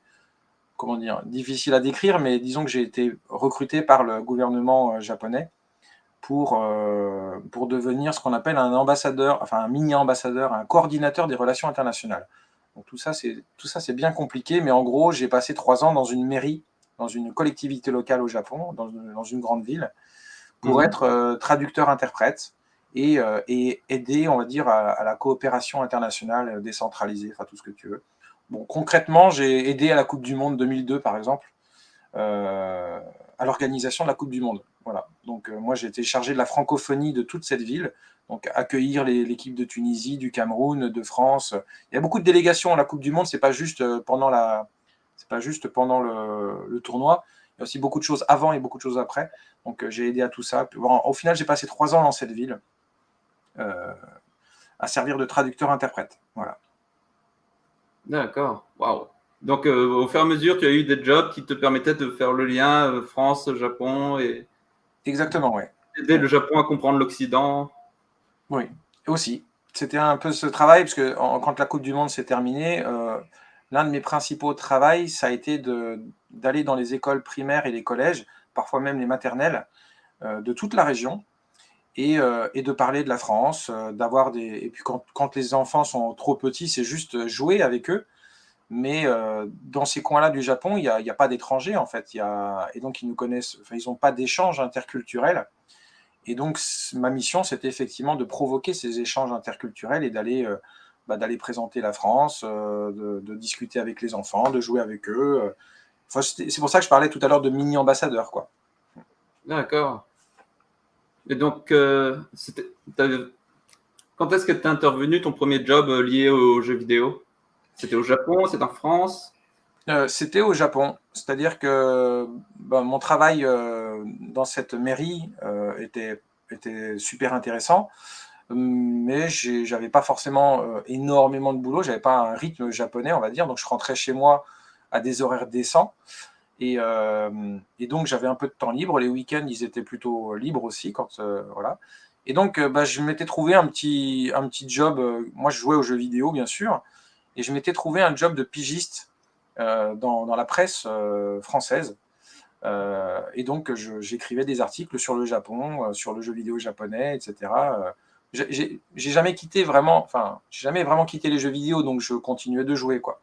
comment dire, difficile à décrire. Mais disons que j'ai été recruté par le gouvernement japonais pour devenir ce qu'on appelle un ambassadeur, enfin un mini-ambassadeur, un coordinateur des relations internationales. Donc tout ça, c'est bien compliqué. Mais en gros, j'ai passé 3 ans dans une mairie, dans une collectivité locale au Japon, dans une grande ville, pour être traducteur-interprète et aider, on va dire, à la coopération internationale décentralisée, enfin tout ce que tu veux. Bon, concrètement, j'ai aidé à la Coupe du Monde 2002, par exemple, à l'organisation de la Coupe du Monde. Voilà. Donc moi, j'ai été chargé de la francophonie de toute cette ville, donc accueillir l'équipe de Tunisie, du Cameroun, de France. Il y a beaucoup de délégations à la Coupe du Monde, c'est pas juste pendant le tournoi. Il y a aussi beaucoup de choses avant et beaucoup de choses après. Donc j'ai aidé à tout ça. Bon, au final, j'ai passé 3 ans dans cette ville à servir de traducteur-interprète. Voilà. D'accord, waouh. Donc, au fur et à mesure, tu as eu des jobs qui te permettaient de faire le lien France, Japon et Exactement, oui. aider le Japon à comprendre l'Occident. Oui, aussi. C'était un peu ce travail, parce que quand la Coupe du Monde s'est terminée, l'un de mes principaux travaux, ça a été d'aller dans les écoles primaires et les collèges, parfois même les maternelles, de toute la région, et de parler de la France, et puis quand les enfants sont trop petits, c'est juste jouer avec eux. Mais dans ces coins-là du Japon, il y a pas d'étrangers, en fait. Et donc, ils nous connaissent, enfin, ils n'ont pas d'échanges interculturels. Et donc, ma mission, c'était effectivement de provoquer ces échanges interculturels et d'aller présenter la France, de discuter avec les enfants, de jouer avec eux. Enfin, c'est pour ça que je parlais tout à l'heure de mini-ambassadeur, quoi. D'accord. Et donc, quand est-ce que tu es intervenu ton premier job lié aux jeux vidéo? C'était au Japon, c'est en France? C'était au Japon, c'est-à-dire que mon travail dans cette mairie était super intéressant, mais j'avais pas forcément énormément de boulot, j'avais pas un rythme japonais, on va dire, donc je rentrais chez moi à des horaires décents et donc j'avais un peu de temps libre. Les week-ends, ils étaient plutôt libres aussi, voilà. Et donc je m'étais trouvé un petit job. Moi, je jouais aux jeux vidéo, bien sûr, et je m'étais trouvé un job de pigiste dans la presse française. Et donc, j'écrivais des articles sur le Japon, sur le jeu vidéo japonais, etc. J'ai jamais j'ai jamais vraiment quitté les jeux vidéo, donc je continuais de jouer, quoi.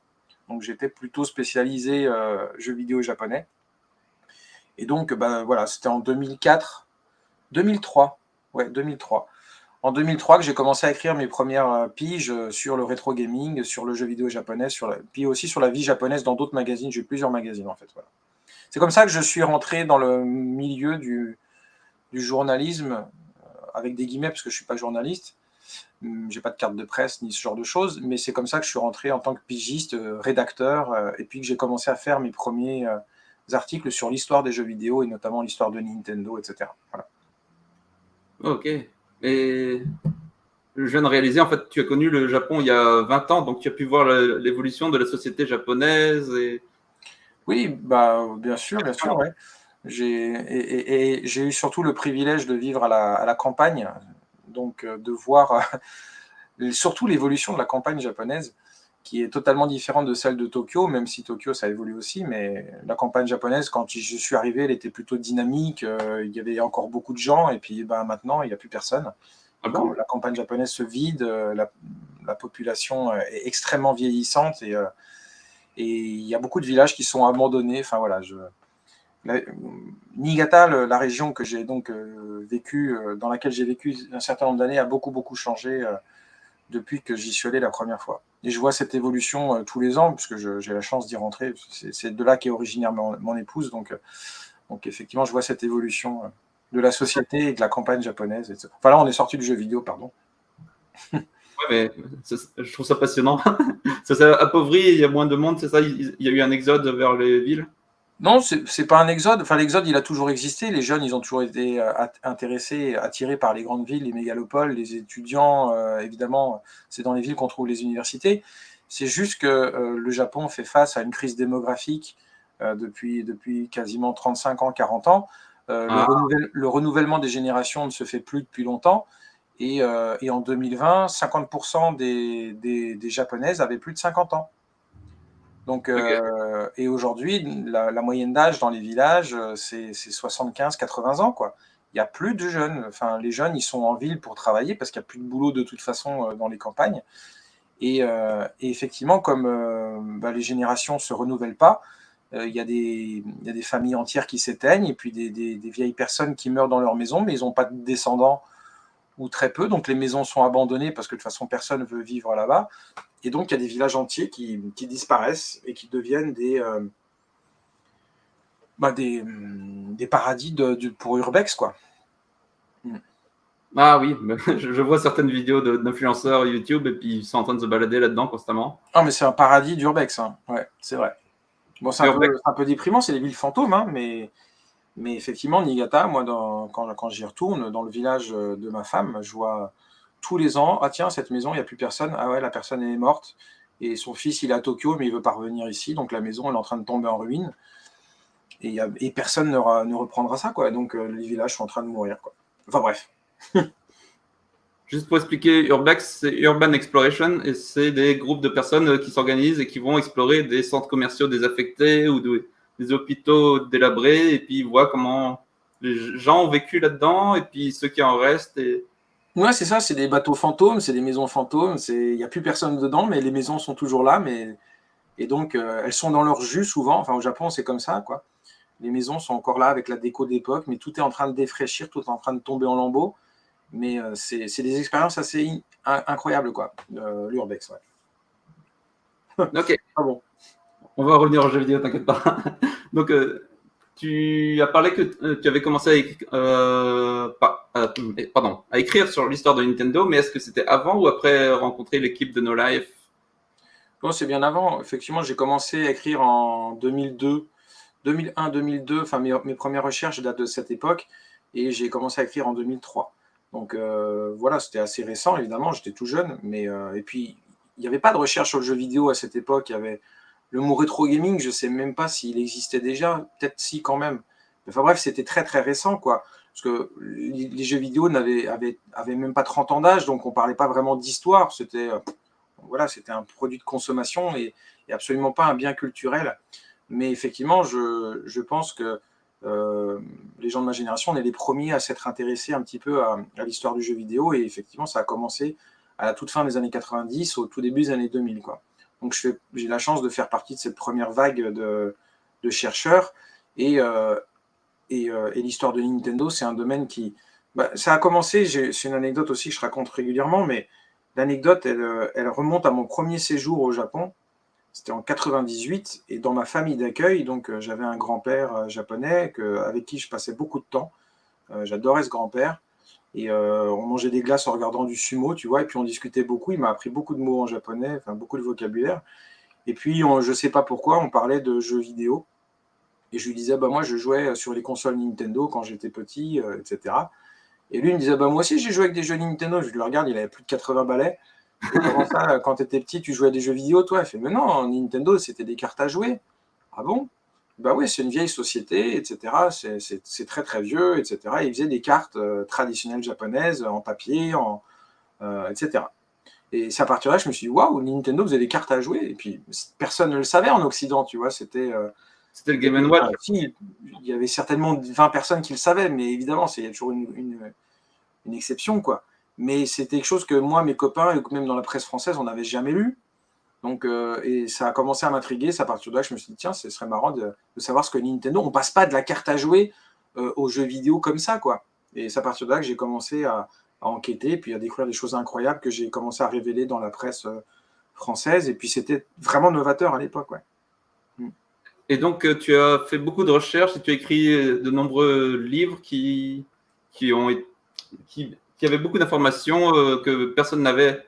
Donc, j'étais plutôt spécialisé jeux vidéo japonais. Et donc, voilà, c'était en 2003. Ouais, 2003. En 2003 que j'ai commencé à écrire mes premières piges sur le rétro gaming, sur le jeu vidéo japonais, puis aussi sur la vie japonaise dans d'autres magazines. J'ai plusieurs magazines, en fait. Voilà. C'est comme ça que je suis rentré dans le milieu du journalisme, avec des guillemets, parce que je ne suis pas journaliste. J'ai pas de carte de presse ni ce genre de choses, mais c'est comme ça que je suis rentré en tant que pigiste, rédacteur, et puis que j'ai commencé à faire mes premiers articles sur l'histoire des jeux vidéo et notamment l'histoire de Nintendo, etc. Voilà. Ok. Et je viens de réaliser, en fait, tu as connu le Japon il y a 20 ans, donc tu as pu voir l'évolution de la société japonaise. Oui, bien sûr, ouais. J'ai eu surtout le privilège de vivre à la campagne, donc de voir surtout l'évolution de la campagne japonaise, qui est totalement différente de celle de Tokyo, même si Tokyo, ça évolue aussi, mais la campagne japonaise, quand je suis arrivé, elle était plutôt dynamique, il y avait encore beaucoup de gens, et puis maintenant, il n'y a plus personne. Ah bon? La campagne japonaise se vide, la population est extrêmement vieillissante, et il y a beaucoup de villages qui sont abandonnés. Enfin voilà, Niigata, la région que j'ai donc dans laquelle j'ai vécu un certain nombre d'années, a beaucoup changé depuis que j'y suis allé la première fois. Et je vois cette évolution tous les ans, puisque j'ai la chance d'y rentrer. C'est de là qu'est originaire mon épouse, donc effectivement, je vois cette évolution de la société et de la campagne japonaise. Enfin là, on est sorti du jeu vidéo, pardon. Ouais, mais je trouve ça passionnant. Ça s'est appauvri, il y a moins de monde, c'est ça? Il y a eu un exode vers les villes? Non, c'est pas un exode. Enfin, l'exode, il a toujours existé. Les jeunes, ils ont toujours été intéressés, attirés par les grandes villes, les mégalopoles, les étudiants. Évidemment, c'est dans les villes qu'on trouve les universités. C'est juste que le Japon fait face à une crise démographique depuis quasiment 35 ans, 40 ans. Ah, Le renouvellement des générations ne se fait plus depuis longtemps. Et en 2020, 50% des Japonaises avaient plus de 50 ans. Donc, ok. et aujourd'hui, la moyenne d'âge dans les villages, c'est 75-80 ans, quoi. Il n'y a plus de jeunes. Enfin, les jeunes, ils sont en ville pour travailler parce qu'il n'y a plus de boulot de toute façon dans les campagnes. Et effectivement, comme les générations ne se renouvellent pas, il y a des familles entières qui s'éteignent et puis des vieilles personnes qui meurent dans leur maison, mais ils n'ont pas de descendants ou très peu. Donc les maisons sont abandonnées parce que de toute façon, personne ne veut vivre là-bas. Et donc, il y a des villages entiers qui disparaissent et qui deviennent des paradis pour urbex, quoi. Ah oui, je vois certaines vidéos d'influenceurs YouTube et puis ils sont en train de se balader là-dedans constamment. Ah, mais c'est un paradis d'urbex, hein. Ouais, c'est vrai. Bon, Urbex. c'est un peu déprimant, c'est des villes fantômes, hein, mais effectivement, Niigata, moi, quand j'y retourne, dans le village de ma femme, je vois tous les ans, ah tiens, cette maison, il n'y a plus personne. Ah ouais, la personne est morte. Et son fils, il est à Tokyo, mais il veut pas revenir ici. Donc la maison, elle est en train de tomber en ruine. Et personne ne reprendra ça, quoi. Donc les villages sont en train de mourir, quoi. Enfin bref. Juste pour expliquer, Urbex, c'est Urban Exploration et c'est des groupes de personnes qui s'organisent et qui vont explorer des centres commerciaux désaffectés ou des hôpitaux délabrés et puis ils voient comment les gens ont vécu là-dedans et puis ceux qui en restent. Et... Ouais, c'est ça, c'est des bateaux fantômes, c'est des maisons fantômes, il n'y a plus personne dedans, mais les maisons sont toujours là, et donc elles sont dans leur jus souvent, enfin au Japon c'est comme ça, quoi. Les maisons sont encore là avec la déco d'époque, mais tout est en train de défraîchir, tout est en train de tomber en lambeaux, mais c'est des expériences assez incroyables, quoi, l'urbex, ouais. Ok, Ah bon. on va revenir aux jeux vidéo, t'inquiète pas. Donc, tu as parlé que tu avais commencé pardon, à écrire sur l'histoire de Nintendo, mais est-ce que c'était avant ou après rencontrer l'équipe de No Life? Non, c'est bien avant. Effectivement, j'ai commencé à écrire en 2002, 2001-2002. Enfin, mes premières recherches datent de cette époque. Et j'ai commencé à écrire en 2003. Donc voilà, c'était assez récent, évidemment. J'étais tout jeune. Et puis, il n'y avait pas de recherche sur le jeu vidéo à cette époque. Il y avait le mot rétro gaming. Je ne sais même pas s'il existait déjà. Peut-être si, quand même. Enfin bref, c'était très, très récent, quoi. Parce que les jeux vidéo avaient même pas 30 ans d'âge. Donc, on ne parlait pas vraiment d'histoire. Voilà, c'était un produit de consommation et absolument pas un bien culturel. Mais effectivement, je pense que les gens de ma génération, on est les premiers à s'être intéressés un petit peu à l'histoire du jeu vidéo. Et effectivement, ça a commencé à la toute fin des années 90, au tout début des années 2000, quoi. Donc j'ai la chance de faire partie de cette première vague de chercheurs. Et, euh, et l'histoire de Nintendo, c'est un domaine qui... ça a commencé, c'est une anecdote aussi que je raconte régulièrement, mais l'anecdote, elle remonte à mon premier séjour au Japon. C'était en 98, et dans ma famille d'accueil, donc j'avais un grand-père japonais avec qui je passais beaucoup de temps. J'adorais ce grand-père. Et on mangeait des glaces en regardant du sumo, tu vois, et puis on discutait beaucoup. Il m'a appris beaucoup de mots en japonais, enfin beaucoup de vocabulaire. Et puis, je ne sais pas pourquoi, on parlait de jeux vidéo. Et je lui disais, moi, je jouais sur les consoles Nintendo quand j'étais petit, etc. Et lui, il me disait, moi aussi, j'ai joué avec des jeux Nintendo. Je le regarde, il avait plus de 80 balais. Et comment ça, quand tu étais petit, tu jouais à des jeux vidéo, toi? Il fait, mais non, Nintendo, c'était des cartes à jouer. Ah bon? Bah oui, c'est une vieille société, etc. C'est très, très vieux, etc. Et il faisait des cartes traditionnelles japonaises, en papier, etc. Et c'est à partir de là, je me suis dit, waouh, Nintendo faisait des cartes à jouer. Et puis, personne ne le savait en Occident, tu vois. C'était le Game Watch. Si, il y avait certainement 20 personnes qui le savaient, mais évidemment, il y a toujours une exception, quoi. Mais c'était quelque chose que moi, mes copains, et même dans la presse française, on n'avait jamais lu. Donc, et ça a commencé à m'intriguer. C'est à partir de là que je me suis dit, tiens, ce serait marrant de savoir ce que Nintendo. On passe pas de la carte à jouer aux jeux vidéo comme ça, quoi. Et c'est à partir de là que j'ai commencé à enquêter, puis à découvrir des choses incroyables que j'ai commencé à révéler dans la presse française. Et puis c'était vraiment novateur à l'époque, ouais. Et donc, tu as fait beaucoup de recherches et tu as écrit de nombreux livres qui, ont, qui avaient beaucoup d'informations que personne n'avait.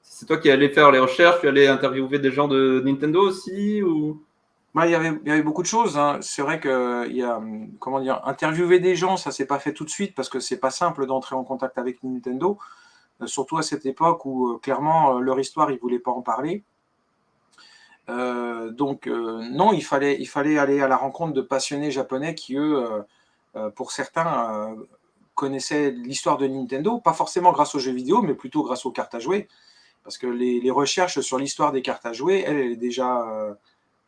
C'est toi qui allais faire les recherches, tu allais interviewer des gens de Nintendo aussi ou... Bah, il y avait beaucoup de choses, hein. C'est vrai que il y a, comment dire? Interviewer des gens, ça s'est pas fait tout de suite parce que c'est pas simple d'entrer en contact avec Nintendo, surtout à cette époque où, clairement, leur histoire, ils voulaient pas en parler. Donc non, il fallait aller à la rencontre de passionnés japonais qui, eux, pour certains, connaissaient l'histoire de Nintendo, pas forcément grâce aux jeux vidéo, mais plutôt grâce aux cartes à jouer. Parce que les recherches sur l'histoire des cartes à jouer, elle est déjà,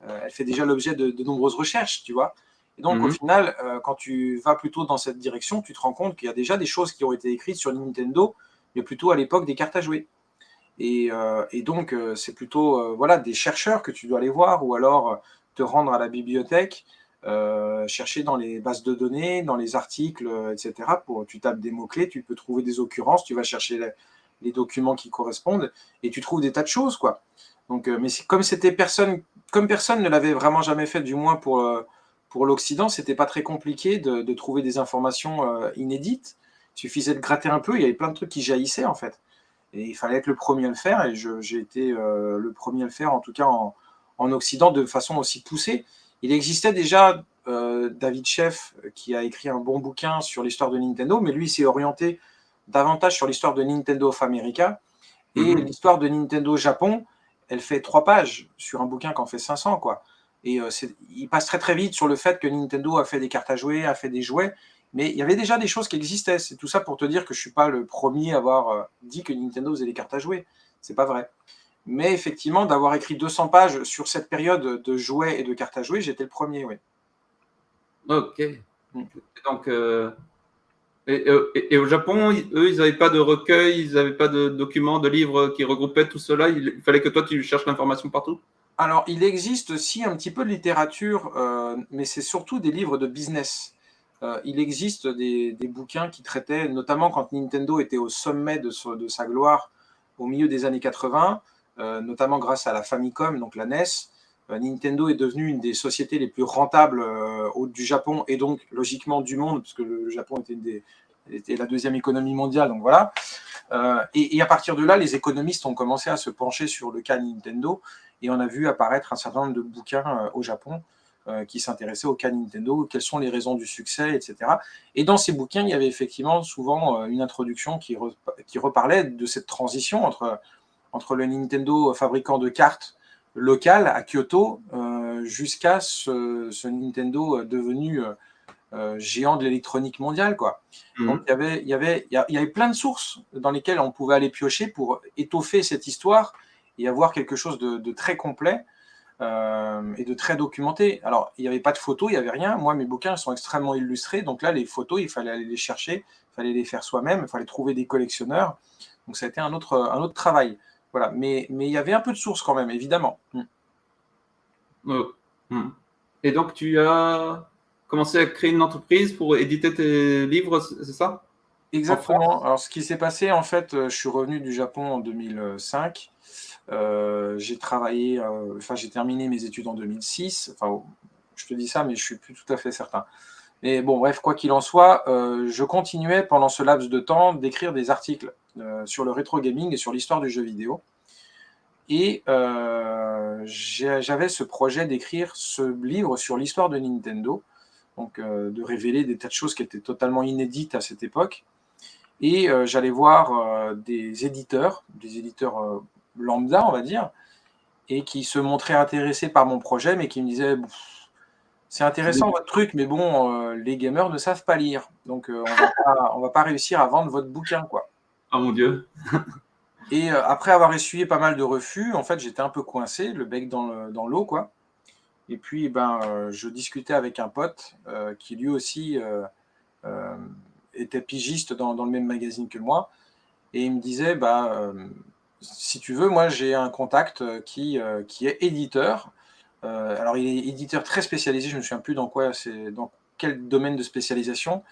elle fait déjà l'objet de nombreuses recherches, tu vois. Et donc, au Mhm. final, quand tu vas plutôt dans cette direction, tu te rends compte qu'il y a déjà des choses qui ont été écrites sur Nintendo, mais plutôt à l'époque des cartes à jouer. Et donc, c'est plutôt voilà, des chercheurs que tu dois aller voir, ou alors te rendre à la bibliothèque, chercher dans les bases de données, dans les articles, etc. Tu tapes des mots-clés, tu peux trouver des occurrences, tu vas chercher les documents qui correspondent, et tu trouves des tas de choses, quoi. Donc, mais comme personne ne l'avait vraiment jamais fait, du moins pour l'Occident, c'était pas très compliqué de trouver des informations inédites. Il suffisait de gratter un peu, il y avait plein de trucs qui jaillissaient, en fait. Et il fallait être le premier à le faire, et j'ai été le premier à le faire, en tout cas en Occident, de façon aussi poussée. Il existait déjà David Sheff, qui a écrit un bon bouquin sur l'histoire de Nintendo, mais lui s'est orienté davantage sur l'histoire de Nintendo of America, et Mhm. l'histoire de Nintendo Japon, elle fait 3 pages sur un bouquin qui en fait 500, quoi. Et il passe très très vite sur le fait que Nintendo a fait des cartes à jouer, a fait des jouets, mais il y avait déjà des choses qui existaient. C'est tout ça pour te dire que je suis pas le premier à avoir dit que Nintendo faisait des cartes à jouer. C'est pas vrai. Mais effectivement, d'avoir écrit 200 pages sur cette période de jouets et de cartes à jouer, j'étais le premier, oui. Ok. Mm. Donc, et au Japon, eux, ils n'avaient pas de recueil, ils n'avaient pas de documents, de livres qui regroupaient tout cela. Il fallait que toi, tu cherches l'information partout. Alors, il existe aussi un petit peu de littérature, mais c'est surtout des livres de business. Il existe des bouquins qui traitaient, notamment quand Nintendo était au sommet de sa gloire au milieu des années 80, notamment grâce à la Famicom, donc la NES. Nintendo est devenue une des sociétés les plus rentables du Japon, et donc logiquement du monde, parce que le Japon était la deuxième économie mondiale, donc voilà. Et à partir de là, les économistes ont commencé à se pencher sur le cas Nintendo, et on a vu apparaître un certain nombre de bouquins au Japon qui s'intéressaient au cas Nintendo, quelles sont les raisons du succès, etc. Et dans ces bouquins, il y avait effectivement souvent une introduction qui reparlait de cette transition entre le Nintendo fabricant de cartes local à Kyoto jusqu'à ce Nintendo devenu géant de l'électronique mondiale, quoi. Donc Mhm. il y avait plein de sources dans lesquelles on pouvait aller piocher pour étoffer cette histoire et avoir quelque chose de très complet et de très documenté. Alors, il n'y avait pas de photos, il n'y avait rien. Moi, mes bouquins sont extrêmement illustrés, donc là, les photos, il fallait aller les chercher, il fallait les faire soi-même, il fallait trouver des collectionneurs. Donc ça a été un autre travail. Voilà. Mais il y avait un peu de sources quand même, évidemment. Oh. Mhm. Et donc, tu as commencé à créer une entreprise pour éditer tes livres, c'est ça? En Exactement. France? Alors, ce qui s'est passé, en fait, je suis revenu du Japon en 2005. J'ai travaillé, enfin, j'ai terminé mes études en 2006. Enfin, je te dis ça, mais je suis plus tout à fait certain. Mais bon, bref, quoi qu'il en soit, je continuais pendant ce laps de temps d'écrire des articles sur le rétro gaming et sur l'histoire du jeu vidéo. Et j'avais ce projet d'écrire ce livre sur l'histoire de Nintendo, donc de révéler des tas de choses qui étaient totalement inédites à cette époque. Et j'allais voir des éditeurs lambda, on va dire, et qui se montraient intéressés par mon projet, mais qui me disaient: c'est C'est intéressant des- votre truc, mais bon, les gamers ne savent pas lire, donc on va pas réussir à vendre votre bouquin, quoi. Oh mon Dieu. Et après avoir essuyé pas mal de refus, en fait, j'étais un peu coincé, le bec dans l'eau, quoi. Et puis, ben, je discutais avec un pote qui lui aussi euh, était pigiste dans le même magazine que moi, et il me disait, bah, si tu veux, moi j'ai un contact qui est éditeur. Alors il est éditeur très spécialisé, je ne me souviens plus dans quel domaine de spécialisation,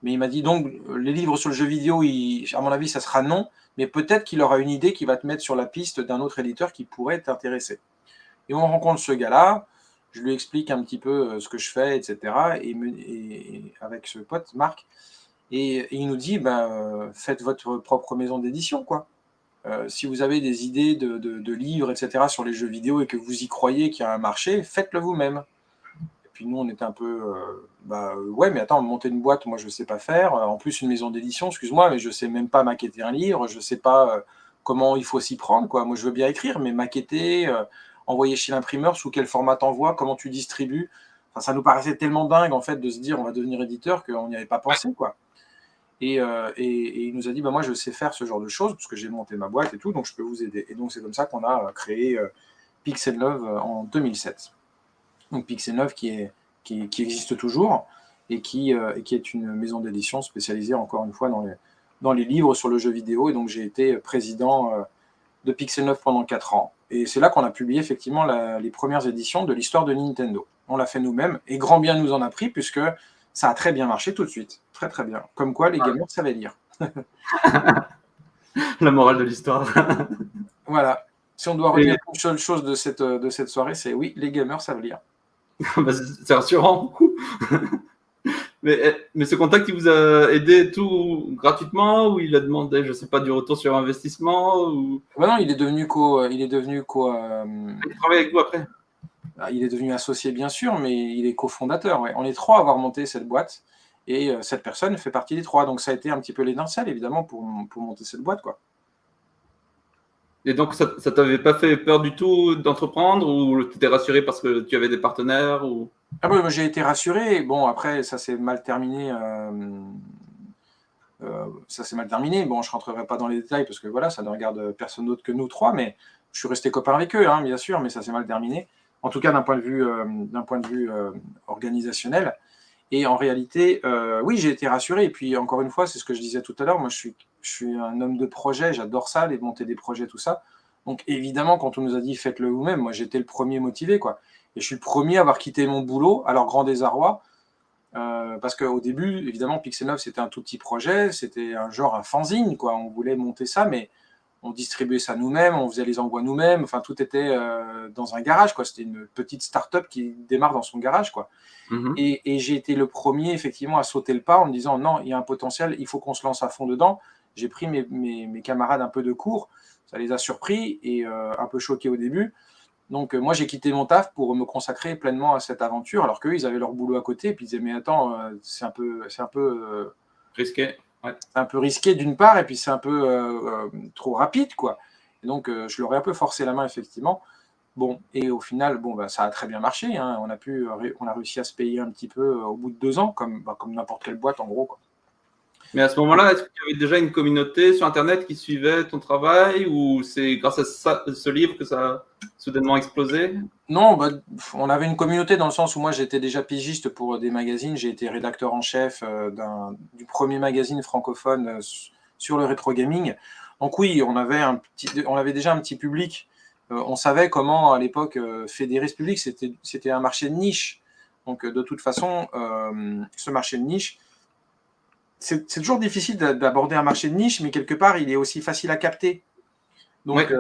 mais il m'a dit donc les livres sur le jeu vidéo, à mon avis, ça sera non, mais peut-être qu'il aura une idée qui va te mettre sur la piste d'un autre éditeur qui pourrait t'intéresser. Et on rencontre ce gars-là, je lui explique un petit peu ce que je fais, etc. Et avec ce pote, Marc, et il nous dit, ben, faites votre propre maison d'édition, quoi. Si vous avez des idées de livres, etc., sur les jeux vidéo et que vous y croyez qu'il y a un marché, faites-le vous-même. Et puis nous, on était un peu, ouais, mais attends, monter une boîte, moi, je ne sais pas faire. En plus, une maison d'édition, excuse-moi, mais je ne sais même pas maqueter un livre, je ne sais pas comment il faut s'y prendre, quoi. Moi, je veux bien écrire, mais maqueter, envoyer chez l'imprimeur, sous quel format t'envoies, comment tu distribues. Enfin, ça nous paraissait tellement dingue, en fait, de se dire on va devenir éditeur qu'on n'y avait pas pensé, quoi. Et il nous a dit, moi, je sais faire ce genre de choses, parce que j'ai monté ma boîte et tout, donc je peux vous aider. Et donc, c'est comme ça qu'on a créé Pixel Love en 2007. Donc, Pixel Love qui existe toujours et qui est une maison d'édition spécialisée, encore une fois, dans les livres sur le jeu vidéo. Et donc, j'ai été président de Pixel Love pendant 4 ans. Et c'est là qu'on a publié effectivement les premières éditions de l'histoire de Nintendo. On l'a fait nous-mêmes, et grand bien nous en a pris, puisque ça a très bien marché tout de suite. Très très bien. Comme quoi, les gamers savaient lire. La morale de l'histoire. Voilà. Si on doit retenir une seule chose de cette soirée, c'est oui, les gamers savent lire. C'est rassurant. Mais ce contact, il vous a aidé tout gratuitement ou il a demandé, je ne sais pas, du retour sur investissement ou... Non, il est devenu il travaille avec vous après? Il est devenu associé, bien sûr, mais il est cofondateur. Ouais. On est 3 à avoir monté cette boîte, et cette personne fait partie des 3. Donc ça a été un petit peu l'étincelle, évidemment, pour monter cette boîte, quoi. Et donc, ça ne t'avait pas fait peur du tout d'entreprendre ou tu étais rassuré parce que tu avais des partenaires ou... Ah bon, j'ai été rassuré. Bon, après, ça s'est mal terminé. Bon, je ne rentrerai pas dans les détails parce que voilà, ça ne regarde personne d'autre que nous 3, mais je suis resté copain avec eux, hein, bien sûr, mais ça s'est mal terminé. En tout cas, d'un point de vue organisationnel. Et en réalité, oui, j'ai été rassuré. Et puis, encore une fois, c'est ce que je disais tout à l'heure, moi, je suis un homme de projet, j'adore ça, les monter des projets, tout ça. Donc, évidemment, quand on nous a dit « faites-le vous-même », moi, j'étais le premier motivé, quoi. Et je suis le premier à avoir quitté mon boulot, à leur grand désarroi, parce qu'au début, évidemment, Pixel Love, c'était un tout petit projet, c'était un fanzine, quoi. On voulait monter ça, mais on distribuait ça nous-mêmes, on faisait les envois nous-mêmes, enfin, tout était dans un garage, quoi. C'était une petite start-up qui démarre dans son garage, quoi. Et j'ai été le premier, effectivement, à sauter le pas en me disant non, il y a un potentiel, il faut qu'on se lance à fond dedans. J'ai pris mes camarades un peu de court, ça les a surpris et un peu choqués au début. Donc, moi, j'ai quitté mon taf pour me consacrer pleinement à cette aventure, alors qu'eux, ils avaient leur boulot à côté, et puis ils disaient mais attends, c'est un peu risqué. Ouais. C'est un peu risqué d'une part, et puis c'est un peu trop rapide, quoi. Et donc, je leur ai un peu forcé la main, effectivement. Bon, et au final, ça a très bien marché, hein. On a réussi à se payer un petit peu au bout de 2 ans, comme n'importe quelle boîte, en gros, quoi. Mais à ce moment-là, est-ce que tu avais déjà une communauté sur Internet qui suivait ton travail ou c'est grâce à ce livre que ça a soudainement explosé? Non, on avait une communauté dans le sens où moi, j'étais déjà pigiste pour des magazines. J'ai été rédacteur en chef du premier magazine francophone sur le rétro gaming. Donc oui, on avait déjà un petit public. On savait comment, à l'époque, fédérer ce public. C'était un marché de niche. Donc, de toute façon, ce marché de niche, c'est toujours difficile d'aborder un marché de niche, mais quelque part, il est aussi facile à capter. Donc,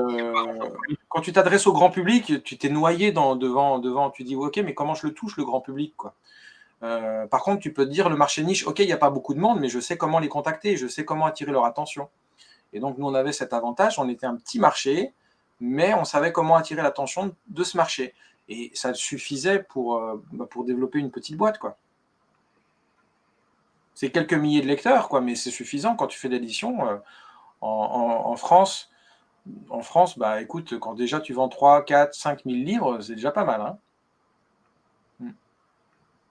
quand tu t'adresses au grand public, tu t'es noyé devant, tu dis ok, mais comment je le touche, le grand public, quoi. Par contre, tu peux te dire le marché de niche, ok, il n'y a pas beaucoup de monde, mais je sais comment les contacter, je sais comment attirer leur attention. Et donc, nous, on avait cet avantage, on était un petit marché, mais on savait comment attirer l'attention de ce marché. Et ça suffisait pour développer une petite boîte, quoi. C'est quelques milliers de lecteurs, quoi, mais c'est suffisant quand tu fais de l'édition. En France, écoute, quand déjà tu vends 3, 4, 5 000 livres, c'est déjà pas mal, hein.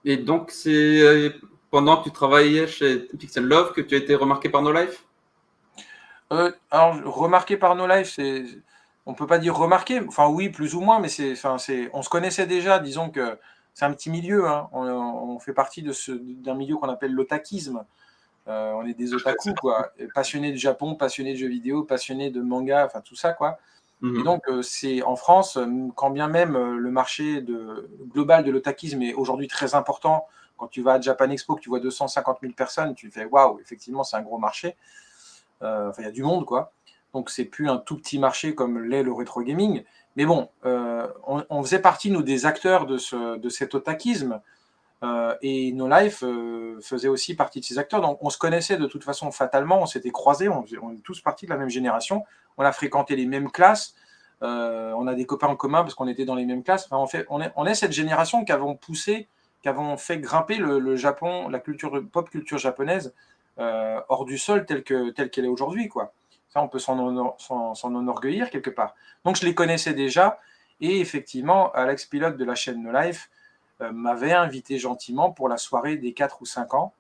Et donc, c'est pendant que tu travaillais chez Pixel Love que tu as été remarqué par No Life? Alors, remarqué par No Life, on peut pas dire remarqué, enfin oui, plus ou moins, mais on se connaissait déjà, disons que c'est un petit milieu, hein. On fait partie d'un milieu qu'on appelle l'otakisme. On est des otaku, quoi, passionnés de Japon, passionnés de jeux vidéo, passionnés de manga, enfin tout ça, quoi. Et donc, c'est en France, quand bien même le marché global de l'otakisme est aujourd'hui très important, quand tu vas à Japan Expo, que tu vois 250 000 personnes, tu fais waouh, effectivement, c'est un gros marché. Enfin, il y a du monde, quoi. Donc, c'est plus un tout petit marché comme l'est le rétro gaming. Mais bon, on faisait partie, nous, des acteurs de cet otakisme. Et No Life faisait aussi partie de ces acteurs. Donc on se connaissait de toute façon fatalement, on s'était croisés, on est tous partis de la même génération, on a fréquenté les mêmes classes, on a des copains en commun parce qu'on était dans les mêmes classes. Enfin, on est cette génération qui avons poussé, qui avons fait grimper le Japon, la pop culture japonaise hors du sol telle qu'elle est aujourd'hui, quoi. Ça, on peut s'en enorgueillir quelque part. Donc je les connaissais déjà, et effectivement, Alex Pilote de la chaîne No Life m'avait invité gentiment pour la soirée des 4 ou 5 ans,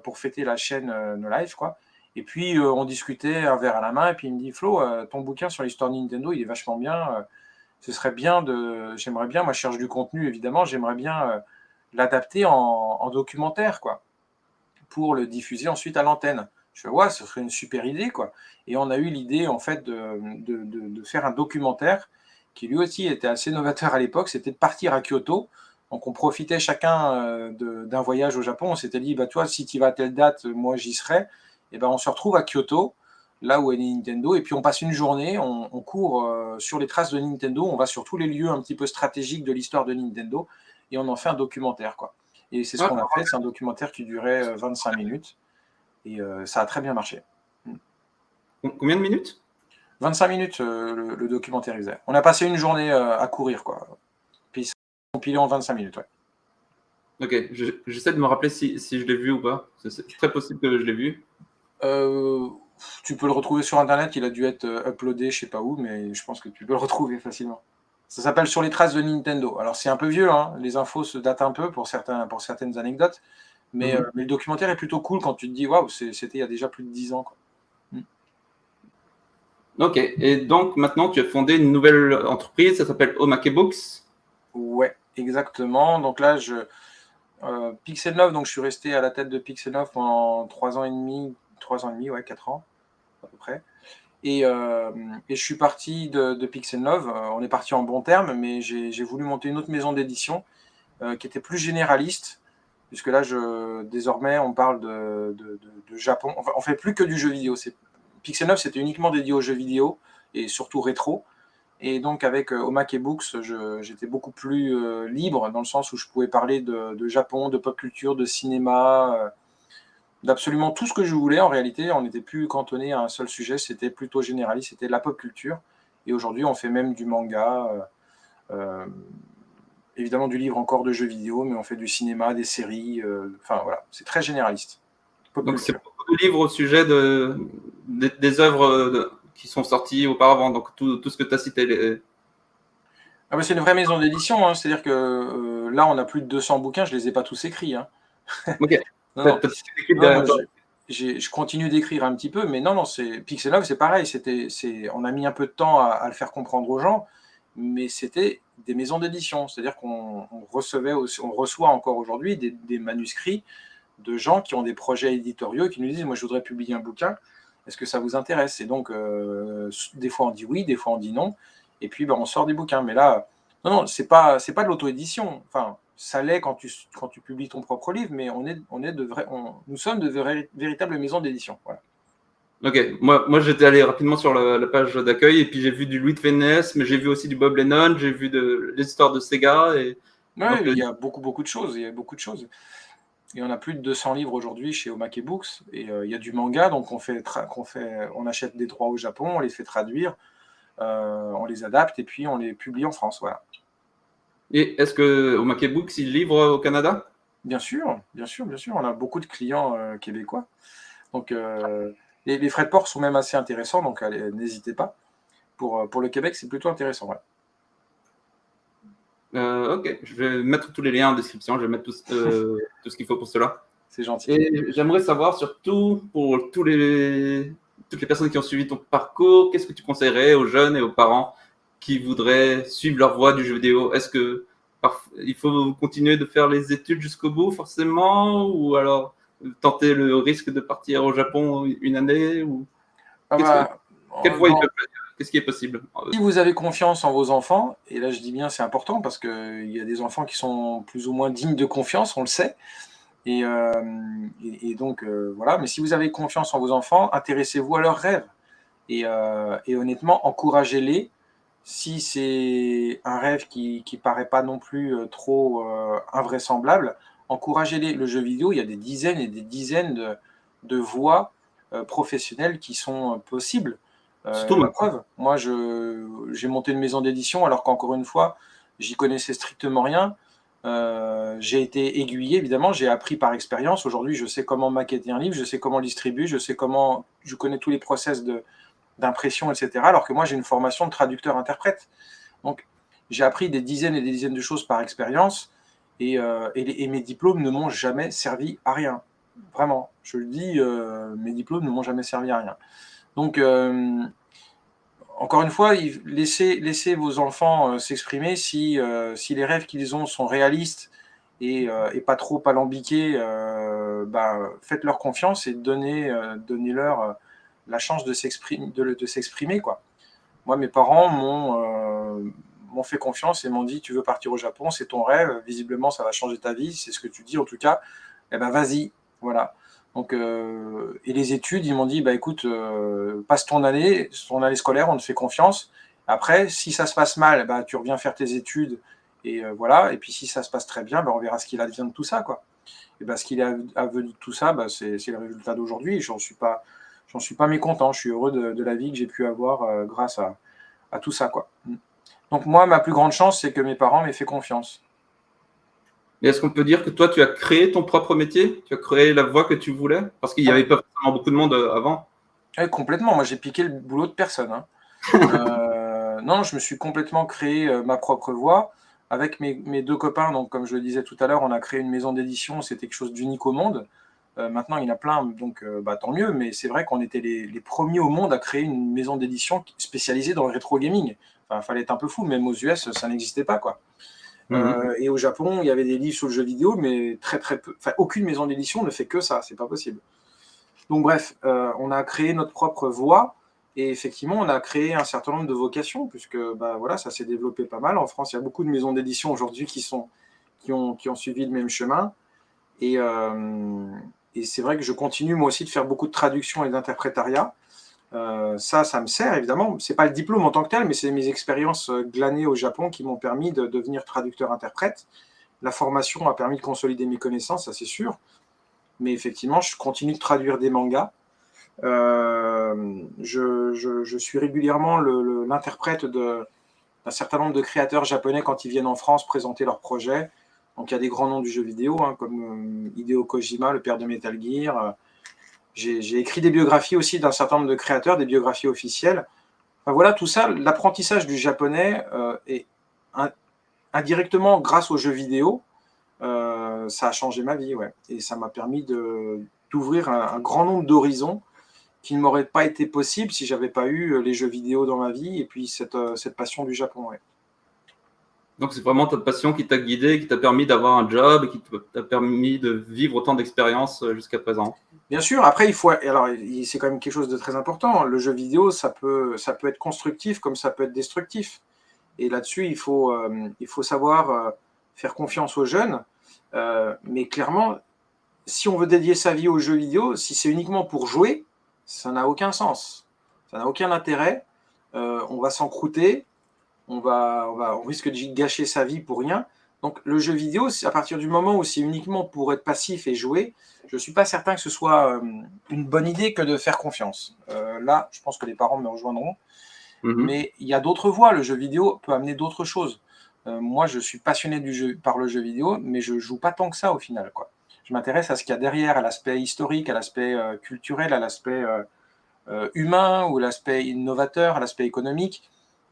pour fêter la chaîne No Life, quoi. Et puis on discutait un verre à la main, et puis il me dit, Flo, ton bouquin sur l'histoire de Nintendo, il est vachement bien. Ce serait bien j'aimerais bien, moi je cherche du contenu évidemment, j'aimerais bien l'adapter en documentaire, quoi, pour le diffuser ensuite à l'antenne. Je fais, ouais, ce serait une super idée, quoi. Et on a eu l'idée, en fait, de faire un documentaire qui lui aussi était assez novateur à l'époque, c'était de partir à Kyoto. Donc on profitait chacun d'un voyage au Japon. On s'était dit, bah toi, si tu vas à telle date, moi j'y serai. Et ben on se retrouve à Kyoto, là où est Nintendo, et puis on passe une journée, on court sur les traces de Nintendo, on va sur tous les lieux un petit peu stratégiques de l'histoire de Nintendo, et on en fait un documentaire, quoi. Et c'est ce Ouais. qu'on a fait, c'est un documentaire qui durait 25 minutes, et ça a très bien marché. Combien de minutes? 25 minutes, le documentaire, il faisait. On a passé une journée à courir, quoi. Puis ça a compilé en 25 minutes, ouais. Ok, j'essaie de me rappeler si je l'ai vu ou pas. C'est très possible que je l'ai vu. Tu peux le retrouver sur Internet, il a dû être uploadé, je sais pas où, mais je pense que tu peux le retrouver facilement. Ça s'appelle Sur les traces de Nintendo. Alors c'est un peu vieux, hein, les infos se datent un peu pour certaines anecdotes, mais le documentaire est plutôt cool quand tu te dis, waouh, c'était il y a déjà plus de 10 ans, quoi. Ok, et donc maintenant tu as fondé une nouvelle entreprise, ça s'appelle Omake Books. Ouais, exactement. Donc là, Pixel 9, donc je suis resté à la tête de Pixel 9 pendant 3 ans et demi, ouais, 4 ans à peu près. Et je suis parti de Pixel 9. On est parti en bon terme, mais j'ai voulu monter une autre maison d'édition qui était plus généraliste, puisque là, désormais, on parle de Japon. Enfin, on fait plus que du jeu vidéo. Pixel 9, c'était uniquement dédié aux jeux vidéo et surtout rétro. Et donc avec Omake Books, j'étais beaucoup plus libre dans le sens où je pouvais parler de Japon, de pop culture, de cinéma, d'absolument tout ce que je voulais. En réalité, on n'était plus cantonné à un seul sujet, c'était plutôt généraliste, c'était la pop culture. Et aujourd'hui, on fait même du manga, euh, évidemment du livre encore de jeux vidéo, mais on fait du cinéma, des séries. Enfin voilà, c'est très généraliste. Pop Donc c'est culture. beaucoup de livres au sujet des œuvres qui sont sorties auparavant, donc tout ce que tu as cité. Ah bah, c'est une vraie maison d'édition, hein. C'est-à-dire que là, on a plus de 200 bouquins, je ne les ai pas tous écrits, hein. Ok, Non, t'as non. toute l'équipe Non, derrière non, toi. je continue d'écrire un petit peu, mais non, non, Pixel Love, c'est pareil. On a mis un peu de temps à le faire comprendre aux gens, mais c'était des maisons d'édition. C'est-à-dire on reçoit encore aujourd'hui des manuscrits de gens qui ont des projets éditoriaux et qui nous disent, moi, je voudrais publier un bouquin. Est-ce que ça vous intéresse? Et donc, des fois, on dit oui, des fois, on dit non. Et puis, ben, on sort des bouquins. Mais là, non, non, c'est pas de l'auto-édition. Enfin, ça l'est quand tu publies ton propre livre, mais nous sommes de véritables maisons d'édition. Voilà. Ok, moi j'étais allé rapidement sur la page d'accueil et puis j'ai vu du Louis de Funès, mais j'ai vu aussi du Bob Lennon, j'ai vu l'histoire de Sega. Et Ouais, donc, il y a beaucoup de choses. Il y a beaucoup de choses. Et on a plus de 200 livres aujourd'hui chez Omake Books. Et il y a du manga, donc on achète des droits au Japon, on les fait traduire, on les adapte et puis on les publie en France. Voilà. et est-ce que Omake Books il livre au Canada? Bien sûr, bien sûr, bien sûr. On a beaucoup de clients québécois. Donc, les frais de port sont même assez intéressants, donc n'hésitez pas. Pour le Québec, c'est plutôt intéressant. Ouais. Ok, je vais mettre tous les liens en description, je vais mettre tout ce qu'il faut pour cela. C'est gentil. Et j'aimerais savoir surtout pour toutes les personnes qui ont suivi ton parcours, qu'est-ce que tu conseillerais aux jeunes et aux parents qui voudraient suivre leur voie du jeu vidéo? Est-ce que il faut continuer de faire les études jusqu'au bout forcément, ou alors tenter le risque de partir au Japon une année, ou Ah qu'est-ce que, bah, quelle voie ils peuvent faire? Qu'est-ce qui est possible? si vous avez confiance en vos enfants, et là je dis bien c'est important parce qu'il y a des enfants qui sont plus ou moins dignes de confiance, on le sait. Et donc voilà, mais si vous avez confiance en vos enfants, intéressez-vous à leurs rêves. Et honnêtement, encouragez-les. Si c'est un rêve qui paraît pas non plus trop invraisemblable, encouragez-les. Le jeu vidéo, il y a des dizaines et des dizaines de voies professionnelles qui sont possibles. Surtout La maintenant. preuve, moi, j'ai monté une maison d'édition alors qu'encore une fois, j'y connaissais strictement rien. J'ai été aiguillé, évidemment, j'ai appris par expérience. Aujourd'hui, je sais comment maqueter un livre, je sais comment le distribuer, je connais tous les process d'impression, etc. Alors que moi, j'ai une formation de traducteur-interprète. Donc, j'ai appris des dizaines et des dizaines de choses par expérience et mes diplômes ne m'ont jamais servi à rien. Vraiment, je le dis, mes diplômes ne m'ont jamais servi à rien. Donc, encore une fois, laissez vos enfants s'exprimer si les rêves qu'ils ont sont réalistes et pas trop alambiqués. Faites-leur confiance et donnez-leur la chance de s'exprimer, quoi. Moi, mes parents m'ont fait confiance et m'ont dit: tu veux partir au Japon, c'est ton rêve, visiblement ça va changer ta vie, c'est ce que tu dis en tout cas, eh ben vas-y, voilà. Donc, et les études, ils m'ont dit: bah écoute, passe ton année scolaire, on te fait confiance. Après, si ça se passe mal, bah, tu reviens faire tes études et voilà. Et puis si ça se passe très bien, bah, on verra ce qu'il advient de tout ça, quoi. Et bah, ce qu'il est advenu de tout ça, bah, c'est le résultat d'aujourd'hui. J'en suis pas mécontent. Je suis heureux de la vie que j'ai pu avoir grâce à tout ça, quoi. Donc moi, ma plus grande chance, c'est que mes parents m'aient fait confiance. Et est-ce qu'on peut dire que toi, tu as créé ton propre métier? Tu as créé la voie que tu voulais? Parce qu'il n'y avait pas forcément beaucoup de monde avant. Ouais, complètement. Moi, j'ai piqué le boulot de personne, hein. Non, je me suis complètement créé ma propre voie avec mes deux copains. Donc, comme je le disais tout à l'heure, on a créé une maison d'édition. C'était quelque chose d'unique au monde. Maintenant, il y en a plein, donc tant mieux. Mais c'est vrai qu'on était les premiers au monde à créer une maison d'édition spécialisée dans le rétro gaming. Enfin, fallait être un peu fou. Même aux US, ça n'existait pas, quoi. Et au Japon, il y avait des livres sur le jeu vidéo, mais très très peu. Enfin, aucune maison d'édition ne fait que ça. C'est pas possible. Donc bref, on a créé notre propre voie et effectivement, on a créé un certain nombre de vocations puisque bah, voilà, ça s'est développé pas mal. En France, il y a beaucoup de maisons d'édition aujourd'hui qui ont suivi le même chemin. Et, euh, et c'est vrai que je continue moi aussi de faire beaucoup de traduction et d'interprétariat. Ça me sert évidemment. C'est pas le diplôme en tant que tel, mais c'est mes expériences glanées au Japon qui m'ont permis de devenir traducteur-interprète. La formation a permis de consolider mes connaissances, ça c'est sûr. Mais effectivement, je continue de traduire des mangas. Je suis régulièrement l'interprète d'un certain nombre de créateurs japonais quand ils viennent en France présenter leurs projets. Donc il y a des grands noms du jeu vidéo, hein, comme Hideo Kojima, le père de Metal Gear. J'ai écrit des biographies aussi d'un certain nombre de créateurs, des biographies officielles. Enfin, voilà, tout ça, l'apprentissage du japonais est indirectement grâce aux jeux vidéo, ça a changé ma vie, ouais. Et ça m'a permis d'ouvrir un grand nombre d'horizons qui ne m'aurait pas été possible si j'avais pas eu les jeux vidéo dans ma vie et puis cette passion du Japon. Ouais. Donc, c'est vraiment ta passion qui t'a guidé, qui t'a permis d'avoir un job, et qui t'a permis de vivre autant d'expériences jusqu'à présent. Bien sûr, après, alors, c'est quand même quelque chose de très important. Le jeu vidéo, ça peut être constructif comme ça peut être destructif. Et là-dessus, il faut savoir faire confiance aux jeunes. Mais clairement, si on veut dédier sa vie aux jeux vidéo, si c'est uniquement pour jouer, ça n'a aucun sens. Ça n'a aucun intérêt. On va s'encrouter. On risque de gâcher sa vie pour rien. Donc le jeu vidéo, à partir du moment où c'est uniquement pour être passif et jouer, je ne suis pas certain que ce soit une bonne idée que de faire confiance. Là, je pense que les parents me rejoindront. Mais il y a d'autres voies. Le jeu vidéo peut amener d'autres choses. Moi, je suis passionné par le jeu vidéo, mais je ne joue pas tant que ça au final, quoi. Je m'intéresse à ce qu'il y a derrière, à l'aspect historique, à l'aspect culturel, à l'aspect humain ou l'aspect innovateur, à l'aspect économique.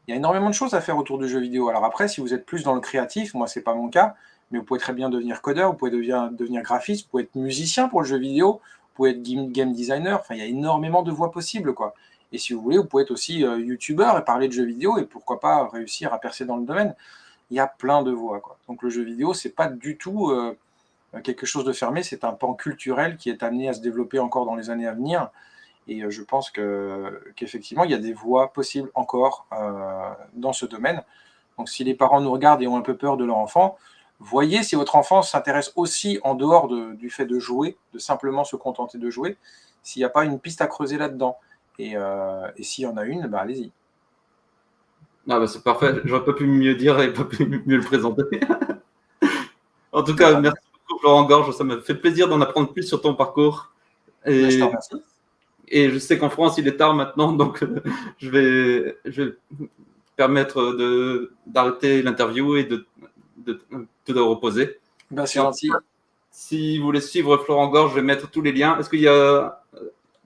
Il y a énormément de choses à faire autour du jeu vidéo. Alors après, si vous êtes plus dans le créatif, moi c'est pas mon cas, mais vous pouvez très bien devenir codeur, vous pouvez devenir graphiste, vous pouvez être musicien pour le jeu vidéo, vous pouvez être game designer, enfin il y a énormément de voies possibles, quoi. Et si vous voulez, vous pouvez être aussi youtubeur et parler de jeux vidéo et pourquoi pas réussir à percer dans le domaine. Il y a plein de voies, quoi. Donc le jeu vidéo, c'est pas du tout quelque chose de fermé, c'est un pan culturel qui est amené à se développer encore dans les années à venir. Et je pense qu'effectivement, il y a des voies possibles encore dans ce domaine. Donc, si les parents nous regardent et ont un peu peur de leur enfant, voyez si votre enfant s'intéresse aussi en dehors du fait de jouer, de simplement se contenter de jouer, s'il n'y a pas une piste à creuser là-dedans. Et s'il y en a une, bah, allez-y. Ah bah c'est parfait, j'aurais pas pu mieux dire et pas pu mieux le présenter. En tout cas, Voilà. merci beaucoup, Florent Gorge. Ça me fait plaisir d'en apprendre plus sur ton parcours. Je te remercie. Et je sais qu'en France, il est tard maintenant, donc je vais permettre d'arrêter l'interview et de te reposer. C'est gentil. Si vous voulez suivre Florent Gorge, je vais mettre tous les liens. Est-ce qu'il y a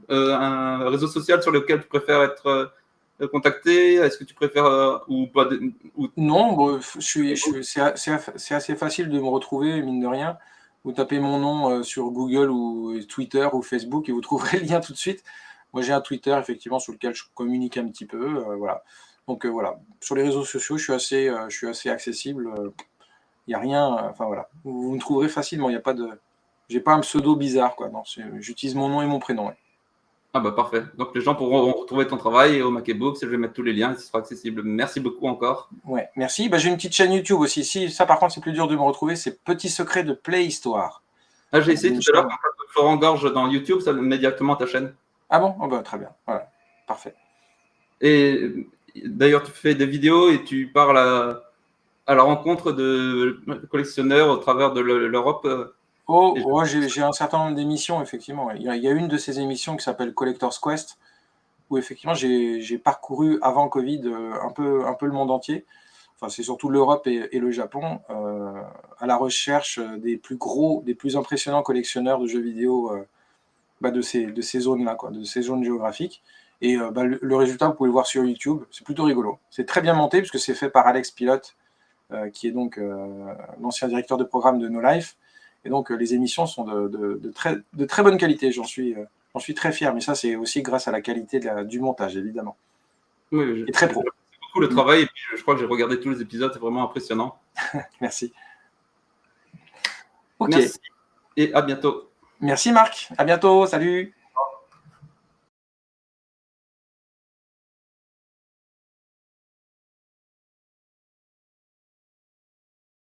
un réseau social sur lequel tu préfères être contacté? Est-ce que tu préfères ou pas Non, c'est assez facile de me retrouver, mine de rien. Vous tapez mon nom sur Google ou Twitter ou Facebook et vous trouverez le lien tout de suite. Moi, j'ai un Twitter, effectivement, sur lequel je communique un petit peu. Voilà. Donc, voilà. Sur les réseaux sociaux, je suis assez accessible. Il n'y a rien. Enfin, voilà. Vous me trouverez facilement. Il n'y a pas de. J'ai pas un pseudo bizarre, quoi. Non, j'utilise mon nom et mon prénom. Ouais. Ah bah parfait. Donc les gens pourront retrouver ton travail au MacBook. Je vais mettre tous les liens, ce sera accessible. Merci beaucoup encore. Ouais, merci. J'ai une petite chaîne YouTube aussi. Si, ça par contre c'est plus dur de me retrouver, c'est Petit Secret de Playhistoire. Ah, j'ai essayé tout à l'heure, Florent Gorge dans YouTube, ça me met directement à ta chaîne. Ah bon? Très bien. Voilà, parfait. Et d'ailleurs, tu fais des vidéos et tu parles à la rencontre de collectionneurs au travers de l'Europe. J'ai un certain nombre d'émissions, effectivement. Il y a une de ces émissions qui s'appelle Collector's Quest, où effectivement j'ai parcouru avant Covid un peu le monde entier. Enfin, c'est surtout l'Europe et le Japon, à la recherche des plus gros, des plus impressionnants collectionneurs de jeux vidéo de ces zones-là, de ces zones géographiques. Et le résultat, vous pouvez le voir sur YouTube. C'est plutôt rigolo. C'est très bien monté, puisque c'est fait par Alex Pilote, qui est donc l'ancien directeur de programme de No Life. Et donc, les émissions sont de très bonne qualité. J'en suis très fier. Mais ça, c'est aussi grâce à la qualité du montage, évidemment. Oui, et très pro. C'est beaucoup le travail. Et puis, je crois que j'ai regardé tous les épisodes. C'est vraiment impressionnant. Merci. Ok. Merci. Et à bientôt. Merci, Marc. À bientôt. Salut.